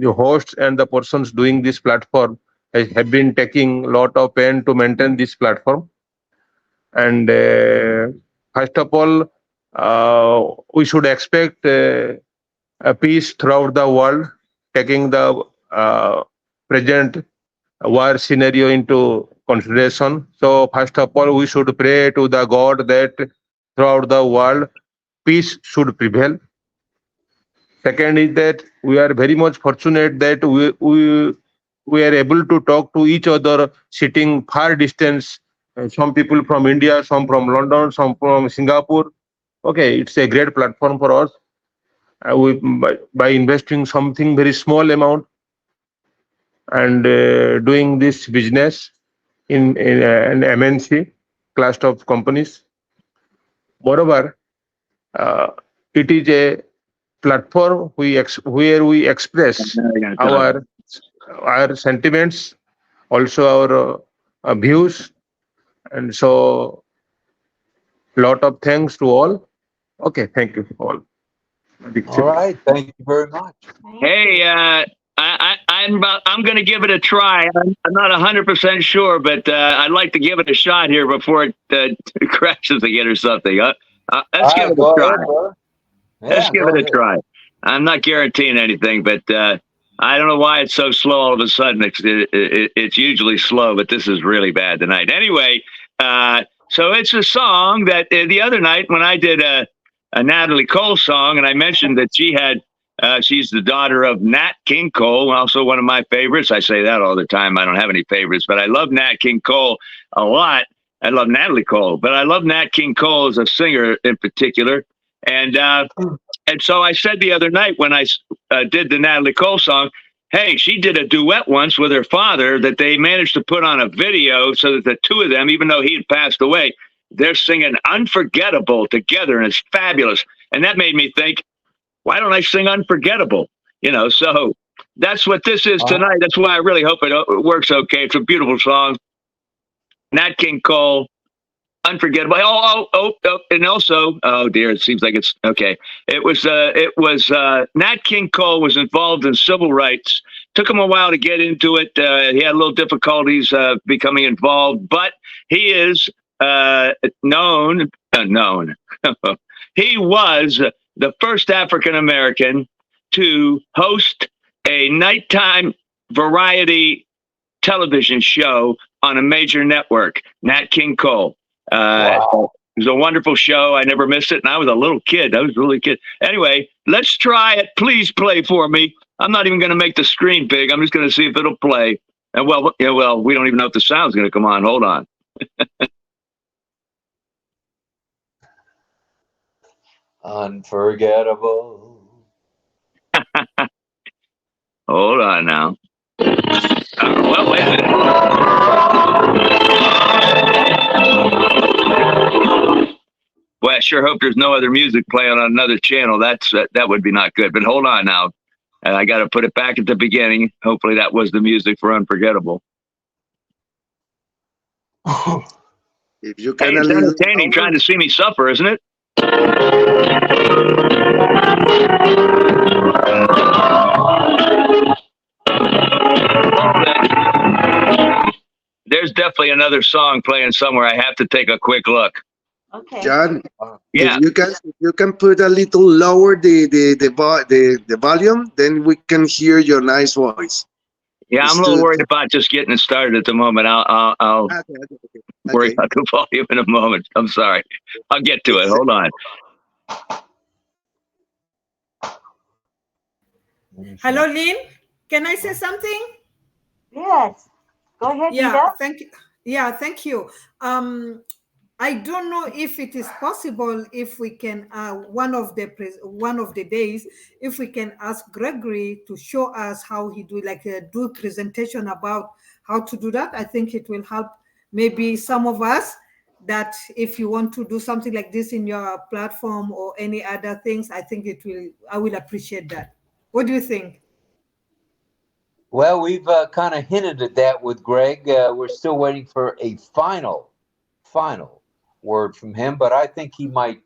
Speaker 17: hosts and the persons doing this platform have been taking a lot of pain to maintain this platform. And first of all, we should expect a peace throughout the world, taking the present war scenario into consideration. So first of all, we should pray to the God that throughout the world, peace should prevail. Second is that we are very much fortunate that we are able to talk to each other sitting far distance. Some people from India, some from London, some from Singapore. Okay, it's a great platform for us. By investing something very small amount and doing this business in an MNC class of companies. Moreover, it is a platform where we express our sentiments, also our views, and so lot of thanks to all. Okay, thank you all.
Speaker 1: All right, thank you very much.
Speaker 4: Hey, I'm going to give it a try. I'm not 100% sure, but I'd like to give it a shot here before it crashes again or something. Let's give it a try. Let's give it a try. I'm not guaranteeing anything, but I don't know why it's so slow all of a sudden. It's usually slow, but this is really bad tonight. Anyway, so it's a song that the other night when I did a Natalie Cole song, and I mentioned that she's the daughter of Nat King Cole, also one of my favorites. I say that all the time. I don't have any favorites, but I love Nat King Cole a lot. I love Natalie Cole, but I love Nat King Cole as a singer in particular. And so I said the other night when I did the Natalie Cole song, hey, she did a duet once with her father that they managed to put on a video so that the two of them, even though he had passed away, they're singing Unforgettable together, and it's fabulous. And that made me think, why don't I sing Unforgettable? So that's what this is tonight. That's why I really hope it works okay. It's a beautiful song. Nat King Cole, Unforgettable. And also, oh dear, it seems like it's okay. It was Nat King Cole was involved in civil rights. Took him a while to get into it. He had a little difficulties becoming involved, but he is known. He was the first African American to host a nighttime variety television show on a major network. Nat King Cole. Wow. It was a wonderful show. I never missed it. And I was a little kid. I was really a kid. Anyway, let's try it. Please play for me. I'm not even going to make the screen big. I'm just going to see if it'll play. And well, we don't even know if the sound's going to come on. Hold on.
Speaker 1: Unforgettable.
Speaker 4: Hold on now. Well, wait a minute. Well, I sure hope there's no other music playing on another channel. That would be not good. But hold on now. And I got to put it back at the beginning. Hopefully that was the music for Unforgettable.
Speaker 6: If you can
Speaker 4: Hey, it's entertaining trying to see me suffer, isn't it? There's definitely another song playing somewhere. I have to take a quick look.
Speaker 2: Okay.
Speaker 6: John,
Speaker 4: Yeah.
Speaker 6: if you can put a little lower the volume, then we can hear your nice voice.
Speaker 4: Yeah, I'm a little worried about just getting it started at the moment. I'll worry about the volume in a moment. I'm sorry. I'll get to it. Hold on.
Speaker 10: Hello, Lynn. Can I say something?
Speaker 2: Yes. Go ahead,
Speaker 10: Yeah,
Speaker 2: Nita.
Speaker 10: thank you. Yeah, thank you. I don't know if it is possible if we can one of the days if we can ask Gregory to show us how he do do presentation about how to do that. I think it will help maybe some of us that if you want to do something like this in your platform or any other things, I think I will appreciate that. What do you think?
Speaker 1: Well, we've kind of hinted at that with Greg. We're still waiting for a final word from him, but I think he might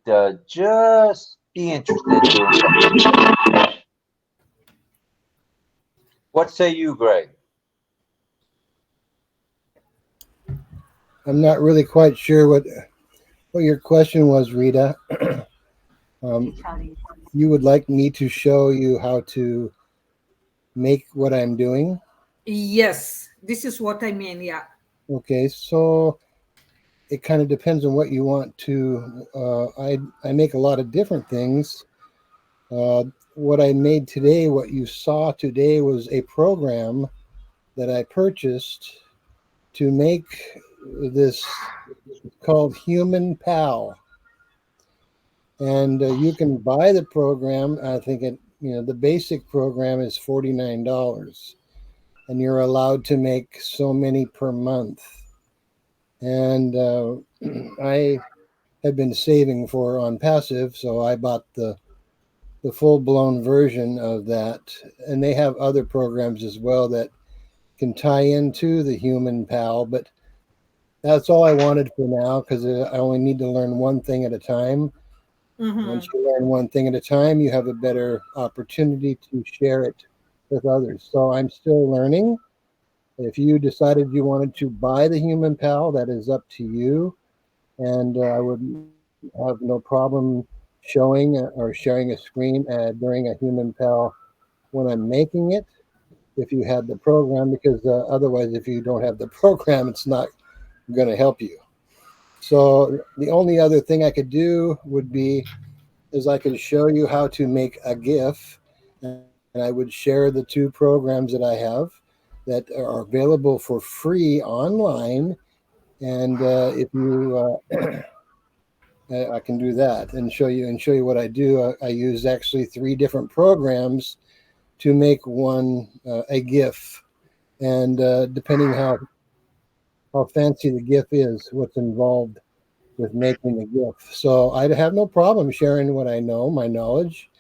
Speaker 1: just be interested in doing something. What say you, Greg?
Speaker 15: I'm not really quite sure what your question was, Rita. You would like me to show you how to make what I'm doing?
Speaker 10: Yes, this is what I mean. Yeah.
Speaker 15: Okay, so it kind of depends on what you want to. I make a lot of different things. What I made today, what you saw today, was a program that I purchased to make this called Human Pal. And you can buy the program. I think the basic program is $49, and you're allowed to make so many per month. And I had been saving for ONPASSIVE, so I bought the full-blown version of that. And they have other programs as well that can tie into the Human Pal, but that's all I wanted for now because I only need to learn one thing at a time.
Speaker 10: Mm-hmm.
Speaker 15: Once you learn one thing at a time, you have a better opportunity to share it with others. So I'm still learning. If you decided you wanted to buy the Human Pal, that is up to you. And I would have no problem showing or sharing a screen during a Human Pal when I'm making it, if you had the program, because otherwise, if you don't have the program, it's not going to help you. So the only other thing I could do would be is I could show you how to make a GIF, and I would share the two programs that I have that are available for free online. And if you, I can do that and show you what I do. I use actually 3 different programs to make one a GIF, and depending how fancy the GIF is, what's involved with making a GIF. So I'd have no problem sharing what I know, my knowledge.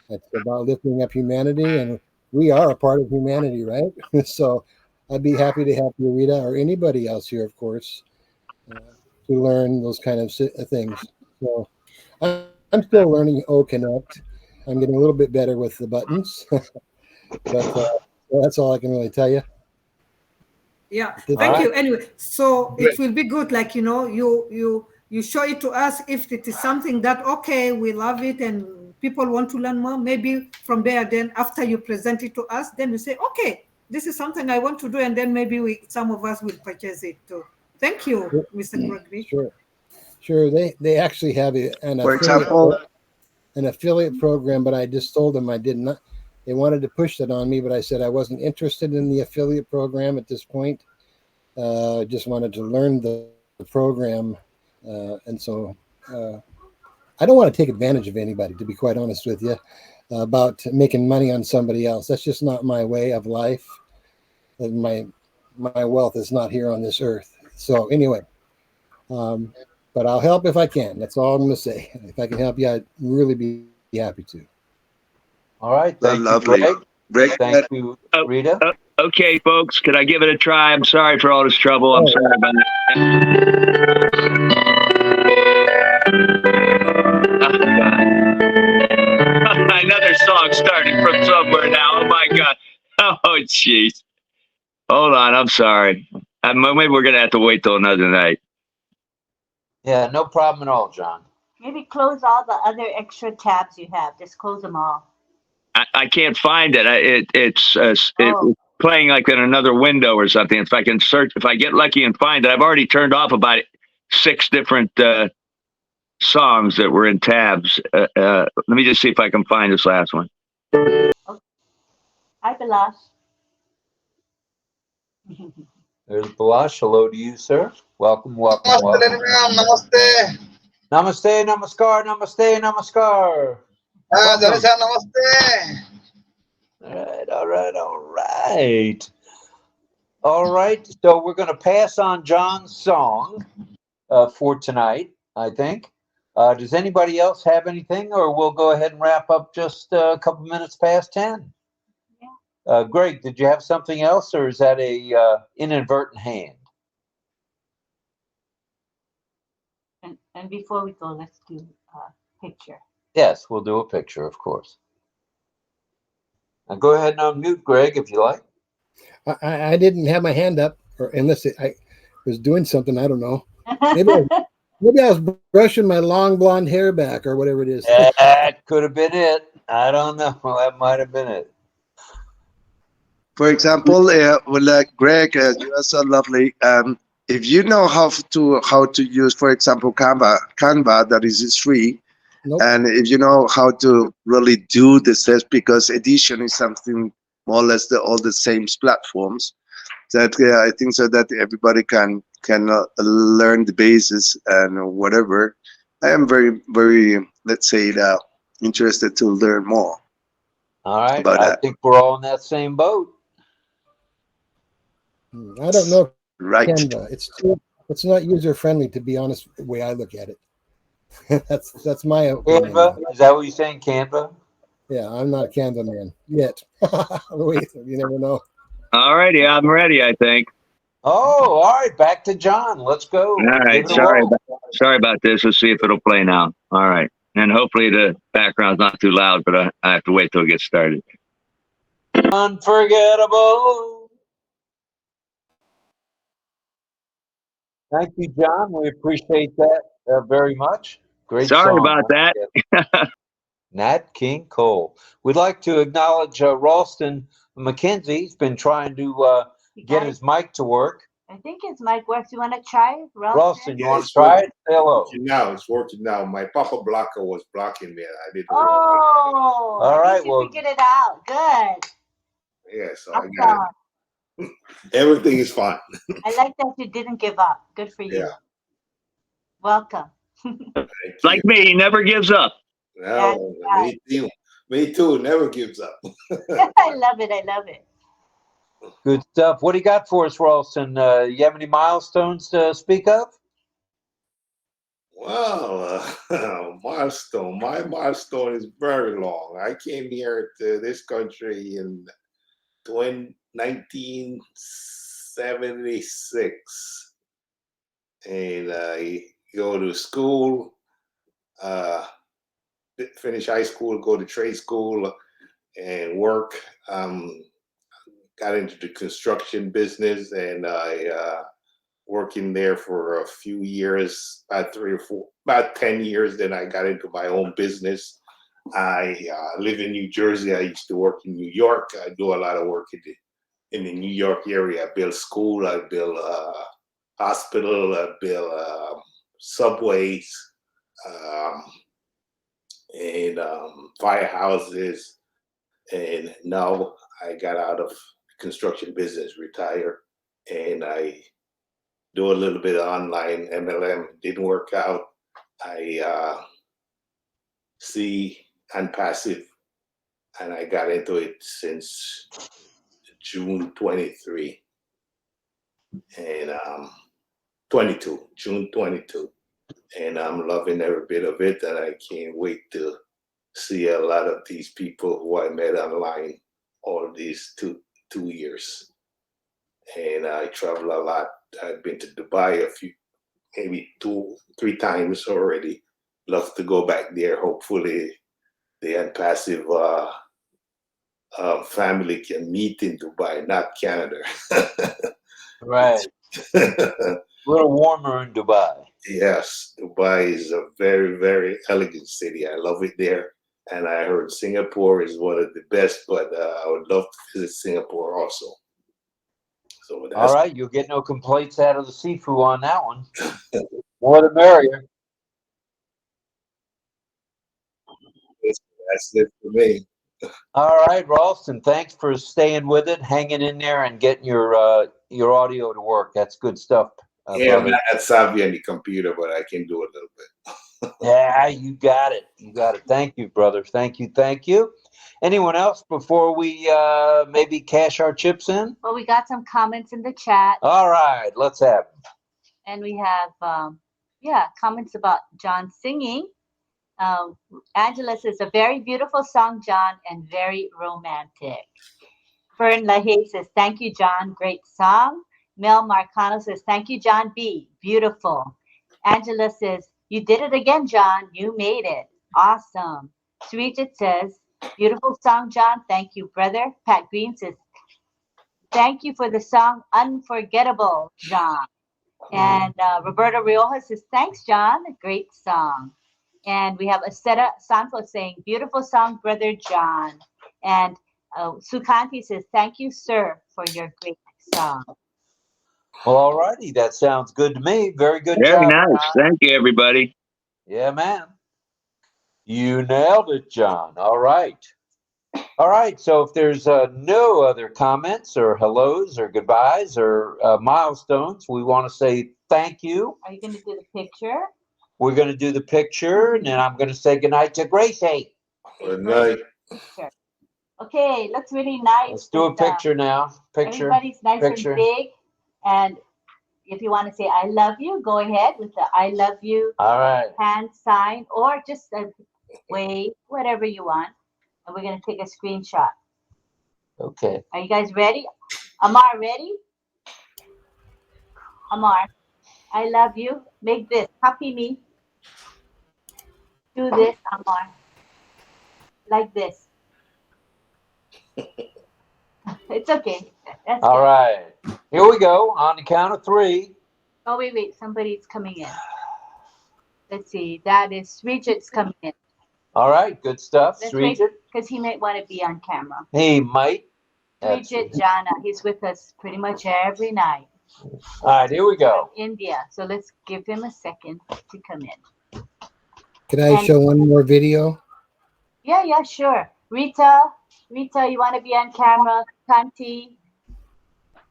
Speaker 15: It's about lifting up humanity, and we are a part of humanity, right? So I'd be happy to help you, Rita, or anybody else here, of course, to learn those kind of things. So I'm still learning OConnect. I'm getting a little bit better with the buttons, but that's all I can really tell you.
Speaker 10: Yeah, thank you. Anyway, so it will be good, like, you show it to us if it is something that, okay, we love it and people want to learn more. Maybe from there, then after you present it to us, then we say, okay, this is something I want to do, and then maybe some of us will purchase it too. Thank you, Mr. Gregory.
Speaker 15: Sure. They actually have an affiliate program, but I just told them I did not. They wanted to push that on me, but I said I wasn't interested in the affiliate program at this point. Just wanted to learn the program, and so I don't want to take advantage of anybody, to be quite honest with you. about making money on somebody else. That's just not my way of life. And my wealth is not here on this earth. So anyway, but I'll help if I can. That's all I'm going to say. If I can help you, I'd really be happy to.
Speaker 1: All right. Thank you,
Speaker 4: Lovely.
Speaker 1: Greg. Thank you, Rita.
Speaker 4: Okay, folks, could I give it a try? I'm sorry for all this trouble. I'm sorry about that. Another song starting from somewhere now. Oh my God. Oh jeez. Hold on. I'm sorry. Maybe we're gonna have to wait till another night.
Speaker 1: Yeah, no problem at all, John.
Speaker 2: Maybe close all the other extra tabs you have. Just close them all.
Speaker 4: I can't find it. It's playing like in another window or something. If I can search, if I get lucky and find it, I've already turned off about 6 different songs that were in tabs. Let me just see if I can find this last one.
Speaker 2: Okay. Hi, Balash.
Speaker 1: There's Balash. Hello to you, sir. Welcome, welcome, welcome.
Speaker 18: Namaste.
Speaker 1: Namaste, namaskar, namaste, namaskar.
Speaker 18: Namaste.
Speaker 1: All right. All right, so we're going to pass on John's song for tonight, I think. Does anybody else have anything, or we'll go ahead and wrap up just a couple minutes past 10? Yeah. Greg, did you have something else, or is that a inadvertent hand?
Speaker 2: And before we go, let's do a picture.
Speaker 1: Yes, we'll do a picture, of course. Now go ahead and unmute, Greg, if you like.
Speaker 15: I didn't have my hand up, or unless I was doing something. I don't know. Maybe I was brushing my long blonde hair back or whatever it is.
Speaker 1: That could have been it. I don't know. Well, that might have been it.
Speaker 6: For example, Greg, you are so lovely. If you know how to use, for example, Canva, that is free. Nope. And if you know how to really do the steps, because edition is something more or less all the same platforms, that I think so that everybody can learn the basis and whatever. I am very, very, let's say, interested to learn more.
Speaker 1: All right, I think we're all in that same boat.
Speaker 15: I don't know.
Speaker 6: Right.
Speaker 15: Canva. It's not user friendly, to be honest, the way I look at it. that's my opinion.
Speaker 1: Canva? Is that what you're saying, Canva?
Speaker 15: Yeah, I'm not a Canva man yet. Wait, you never know.
Speaker 4: All righty, I'm ready, I think.
Speaker 1: Oh, all right, back to John. Let's go.
Speaker 4: All right, sorry about this. Let's see if it'll play now. All right, and hopefully the background's not too loud, but I have to wait till it gets started.
Speaker 1: Unforgettable. Thank you, John. We appreciate that very much. Great
Speaker 4: Sorry
Speaker 1: song.
Speaker 4: about that.
Speaker 1: Nat King Cole. We'd like to acknowledge Ralston McKenzie. He's been trying to get his mic to work.
Speaker 2: I think his mic works. You want to try it,
Speaker 1: Ralston, you want to try it? Say hello.
Speaker 18: It's working now. My Papa blocker was blocking me. I didn't.
Speaker 2: Oh,
Speaker 1: all right.
Speaker 2: Well, figured it out. Good.
Speaker 18: Yeah, so I got it. Everything is fine.
Speaker 2: I like that you didn't give up. Good for you.
Speaker 18: Yeah.
Speaker 2: Welcome.
Speaker 4: Like me, he never gives up.
Speaker 18: No, right. Me too. Never gives up.
Speaker 2: I love it. I love it.
Speaker 1: Good stuff. What do you got for us, Ralston? You have any milestones to speak of?
Speaker 18: Well, milestone. My milestone is very long. I came here to this country in 1976, and I go to school, finish high school, go to trade school, and work. Got into the construction business, and I working there for a few years, about 10 years. Then I got into my own business. I live in New Jersey. I used to work in New York. I do a lot of work in the New York area. I build school. I build hospital. I build subways and firehouses. And now I got out of construction business, retire, and I do a little bit of online MLM. Didn't work out. I see ONPASSIVE and I got into it since June 23 and 22, June 22. And I'm loving every bit of it, and I can't wait to see a lot of these people who I met online all these two years. And I travel a lot. I've been to Dubai maybe 2-3 times already. Love to go back there. Hopefully the ONPASSIVE family can meet in Dubai, not Canada.
Speaker 1: Right. A little warmer in Dubai.
Speaker 18: Yes, Dubai is a very, very elegant city. I love it there. And I heard Singapore is one of the best, but I would love to visit Singapore also. So that's
Speaker 1: all right, you'll get no complaints out of the Sifu on that one. More the merrier.
Speaker 18: That's it for me.
Speaker 1: All right, Ralston, thanks for staying with it, hanging in there, and getting your audio to work. That's good stuff.
Speaker 18: Yeah, I'm
Speaker 1: brother.
Speaker 18: not that savvy on the computer, but I can do a little bit.
Speaker 1: Yeah, you got it. You got it. Thank you, brother. Thank you. Thank you. Anyone else before we maybe cash our chips in?
Speaker 2: Well, we got some comments in the chat.
Speaker 1: All right, let's have them.
Speaker 2: And we have, comments about John singing. Angela says, a very beautiful song, John, and very romantic. Fern Lahey says, thank you, John. Great song. Mel Marcano says, thank you, John B. Beautiful. Angela says, you did it again, John. You made it. Awesome. Srijit says, beautiful song, John. Thank you, brother. Pat Green says, thank you for the song Unforgettable, John. And Roberta Rioja says, thanks, John. A great song. And we have Aceta Santos saying, beautiful song, brother John. And Sukanti says, thank you, sir, for your great song.
Speaker 1: Well, all righty. That sounds good to me. Very good
Speaker 4: Very
Speaker 1: job.
Speaker 4: nice. Thank you, everybody.
Speaker 1: Yeah, man. You nailed it, John. All right. All right. So if there's no other comments or hellos or goodbyes or milestones, we want to say thank you.
Speaker 2: Are you going to do the picture?
Speaker 1: We're going to do the picture, and then I'm going to say goodnight to Gracie.
Speaker 18: Good night.
Speaker 2: Okay, looks really nice.
Speaker 1: Let's do a picture now. Picture.
Speaker 2: Everybody's nice
Speaker 1: picture.
Speaker 2: and big. And if you want to say I love you, go ahead with the I love you
Speaker 1: All right.
Speaker 2: hand sign or just a wave, whatever you want. And we're going to take a screenshot.
Speaker 1: Okay.
Speaker 2: Are you guys ready? Amar, ready? Amar, I love you. Make this. Copy me. Do this, Amar. Like this. It's okay. That's
Speaker 1: All
Speaker 2: good.
Speaker 1: right. Here we go. On the count of 3.
Speaker 2: Oh, wait. Somebody's coming in. Let's see. That is Srijit's coming in.
Speaker 1: All right. Good stuff.
Speaker 2: Let's wait,
Speaker 1: Srijit.
Speaker 2: because he might want to be on camera.
Speaker 1: He might.
Speaker 2: Srijit Jana. He's with us pretty much every night.
Speaker 1: All right. Here we go.
Speaker 2: From India. So let's give him a second to come in.
Speaker 15: Can I show one more video?
Speaker 2: Yeah, sure. Rita, you want to be on camera? Kanti.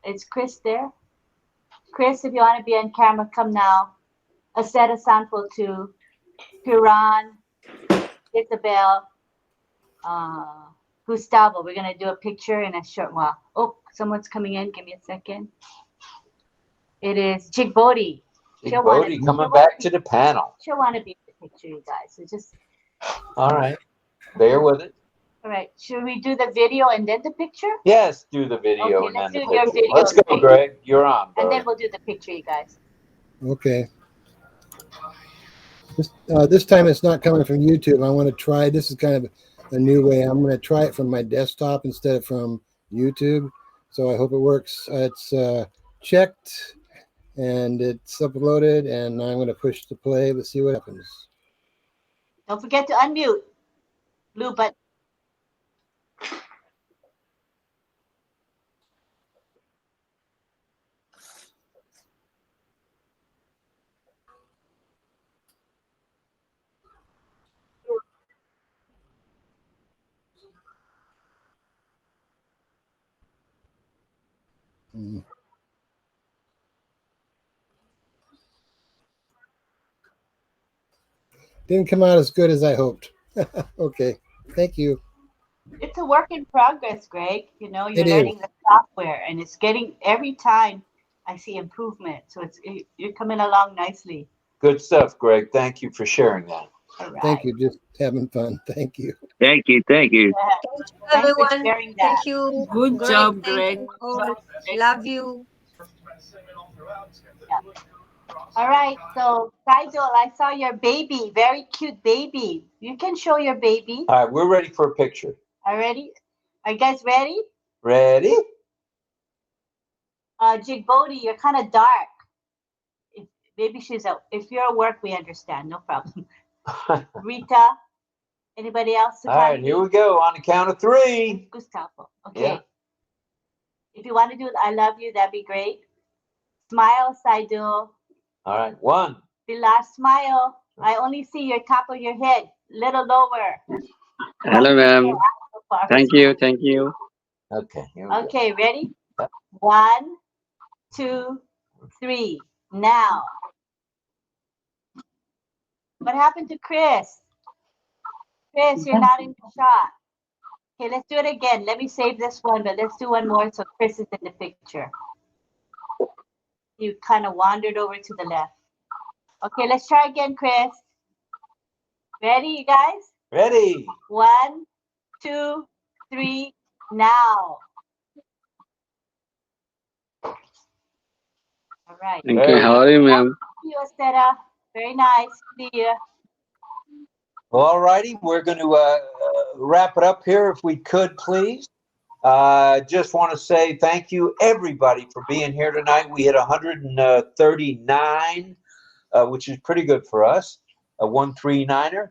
Speaker 2: It's Chris there. Chris, if you want to be on camera, come now. Aceta Sample too. Piran, Isabel, Gustavo. We're going to do a picture in a short while. Oh, someone's coming in. Give me a second. It is Chigbodi.
Speaker 1: Chigbodi coming back to the panel.
Speaker 2: She'll want to be in the picture, you guys. So just.
Speaker 1: All right. Bear with it.
Speaker 2: All right. Should we do the video and then the picture?
Speaker 1: Yes, do the video
Speaker 2: Okay,
Speaker 1: and
Speaker 2: let's
Speaker 1: then the
Speaker 2: do your
Speaker 1: picture.
Speaker 2: video.
Speaker 1: Let's go, Greg. You're on,
Speaker 2: And
Speaker 1: brother.
Speaker 2: then we'll do the picture, you guys.
Speaker 15: Okay. This time it's not coming from YouTube. I want to try. This is kind of a new way. I'm going to try it from my desktop instead of from YouTube. So I hope it works. It's checked and it's uploaded, and I'm going to push the play. Let's see what happens.
Speaker 2: Don't forget to unmute. Blue button.
Speaker 15: Didn't come out as good as I hoped. Okay, thank you.
Speaker 2: It's a work in progress, Greg. You know, you're
Speaker 15: It is.
Speaker 2: learning the software, and it's getting every time I see improvement. So you're coming along nicely.
Speaker 1: Good stuff, Greg. Thank you for sharing that.
Speaker 2: All right.
Speaker 15: Thank you. Just having fun. Thank you.
Speaker 4: Thank you. Thank you.
Speaker 2: Yeah.
Speaker 8: Thank you,
Speaker 2: Thanks for
Speaker 8: everyone.
Speaker 2: sharing that.
Speaker 8: Thank you,
Speaker 19: Good
Speaker 8: Greg.
Speaker 19: job,
Speaker 8: Thank
Speaker 19: Greg.
Speaker 8: you all. Love you.
Speaker 2: Yeah. All right. So, Saidul, I saw your baby, very cute baby. You can show your baby.
Speaker 1: All right, we're ready for a picture.
Speaker 2: Already? Are you guys ready?
Speaker 1: Ready?
Speaker 2: Jigbodi, you're kind of dark. If, maybe she's out. If you're at work, we understand. No problem. Rita, anybody else?
Speaker 1: All right, here we go on the count of 3.
Speaker 2: Gustavo. Okay.
Speaker 1: Yeah.
Speaker 2: If you want to do I love you, that'd be great. Smile, Saidul.
Speaker 1: All right, 1.
Speaker 2: Pilar, smile. I only see your top of your head, little lower.
Speaker 20: Hello, ma'am. Thank you. Thank you.
Speaker 1: Okay.
Speaker 2: Okay, ready? 1, 2, 3. Now. What happened to Chris? Chris, you're not in the shot. Okay, let's do it again. Let me save this one, but let's do one more so Chris is in the picture. You kind of wandered over to the left. Okay, let's try again, Chris. Ready, you guys?
Speaker 1: Ready.
Speaker 2: 1, 2, 3, now. All right.
Speaker 20: Thank you. How are you, ma'am?
Speaker 2: Thank you, Estera. Very nice. See you.
Speaker 1: Well, all righty, we're going to wrap it up here if we could, please. Just want to say thank you, everybody, for being here tonight. We hit 139, which is pretty good for us, a 139er.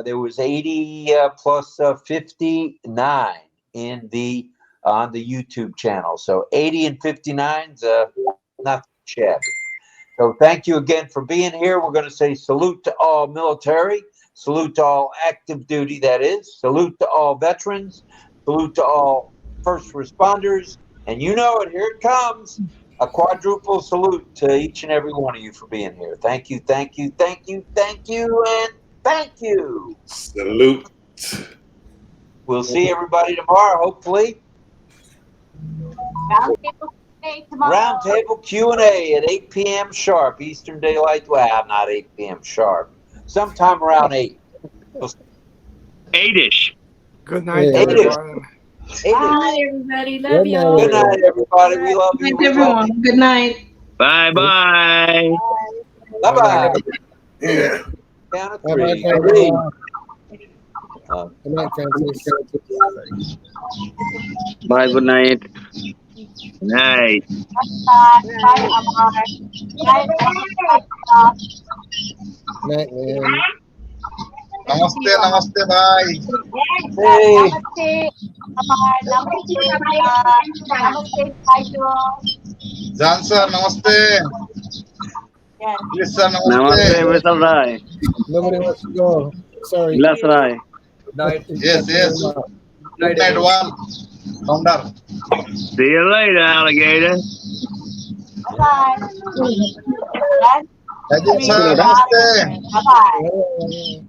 Speaker 1: There was 80 plus 59 in the on the YouTube channel. So 80 and 59's not shabby. So thank you again for being here. We're going to say salute to all military, salute to all active duty, that is, salute to all veterans, salute to all first responders, and you know it, here it comes, a quadruple salute to each and every one of you for being here. Thank you, thank you, thank you, thank you, and thank you.
Speaker 18: Salute.
Speaker 1: We'll see everybody tomorrow, hopefully. Roundtable Q&A at 8 p.m. sharp, Eastern Daylight. Well, not 8 p.m. sharp. Sometime around 8.
Speaker 4: 8-ish.
Speaker 5: Good night,
Speaker 15: Yeah.
Speaker 5: everyone.
Speaker 9: Bye, everybody. Love
Speaker 15: Good
Speaker 9: you.
Speaker 15: night,
Speaker 1: Good night, everybody. We love
Speaker 7: Good
Speaker 1: you.
Speaker 7: night,
Speaker 1: We love
Speaker 7: everyone.
Speaker 1: you.
Speaker 7: Good night.
Speaker 4: Bye-bye.
Speaker 1: Bye-bye.
Speaker 15: Yeah.
Speaker 1: Count of
Speaker 15: Bye-bye,
Speaker 1: 3.
Speaker 15: Francis.
Speaker 1: 3.
Speaker 15: Good night, Francis.
Speaker 20: Bye. Good night.
Speaker 4: Night.
Speaker 2: Bye, Amar. Bye,
Speaker 15: Night, man.
Speaker 18: Namaste, namaste, bye.
Speaker 1: Hey.
Speaker 2: Namaste, Amar. Namaste, Namaste, Saidul.
Speaker 18: Jan sir, namaste.
Speaker 2: Yes.
Speaker 18: Yes, sir,
Speaker 20: Namaste,
Speaker 18: namaste.
Speaker 20: Vishal Rai.
Speaker 15: Nobody wants to go. Sorry.
Speaker 20: Vilas Rai.
Speaker 18: Yes, yes. Good night, one. Founder.
Speaker 4: See you later, alligator.
Speaker 2: Bye.
Speaker 18: Ajay sir, namaste.
Speaker 2: Bye-bye.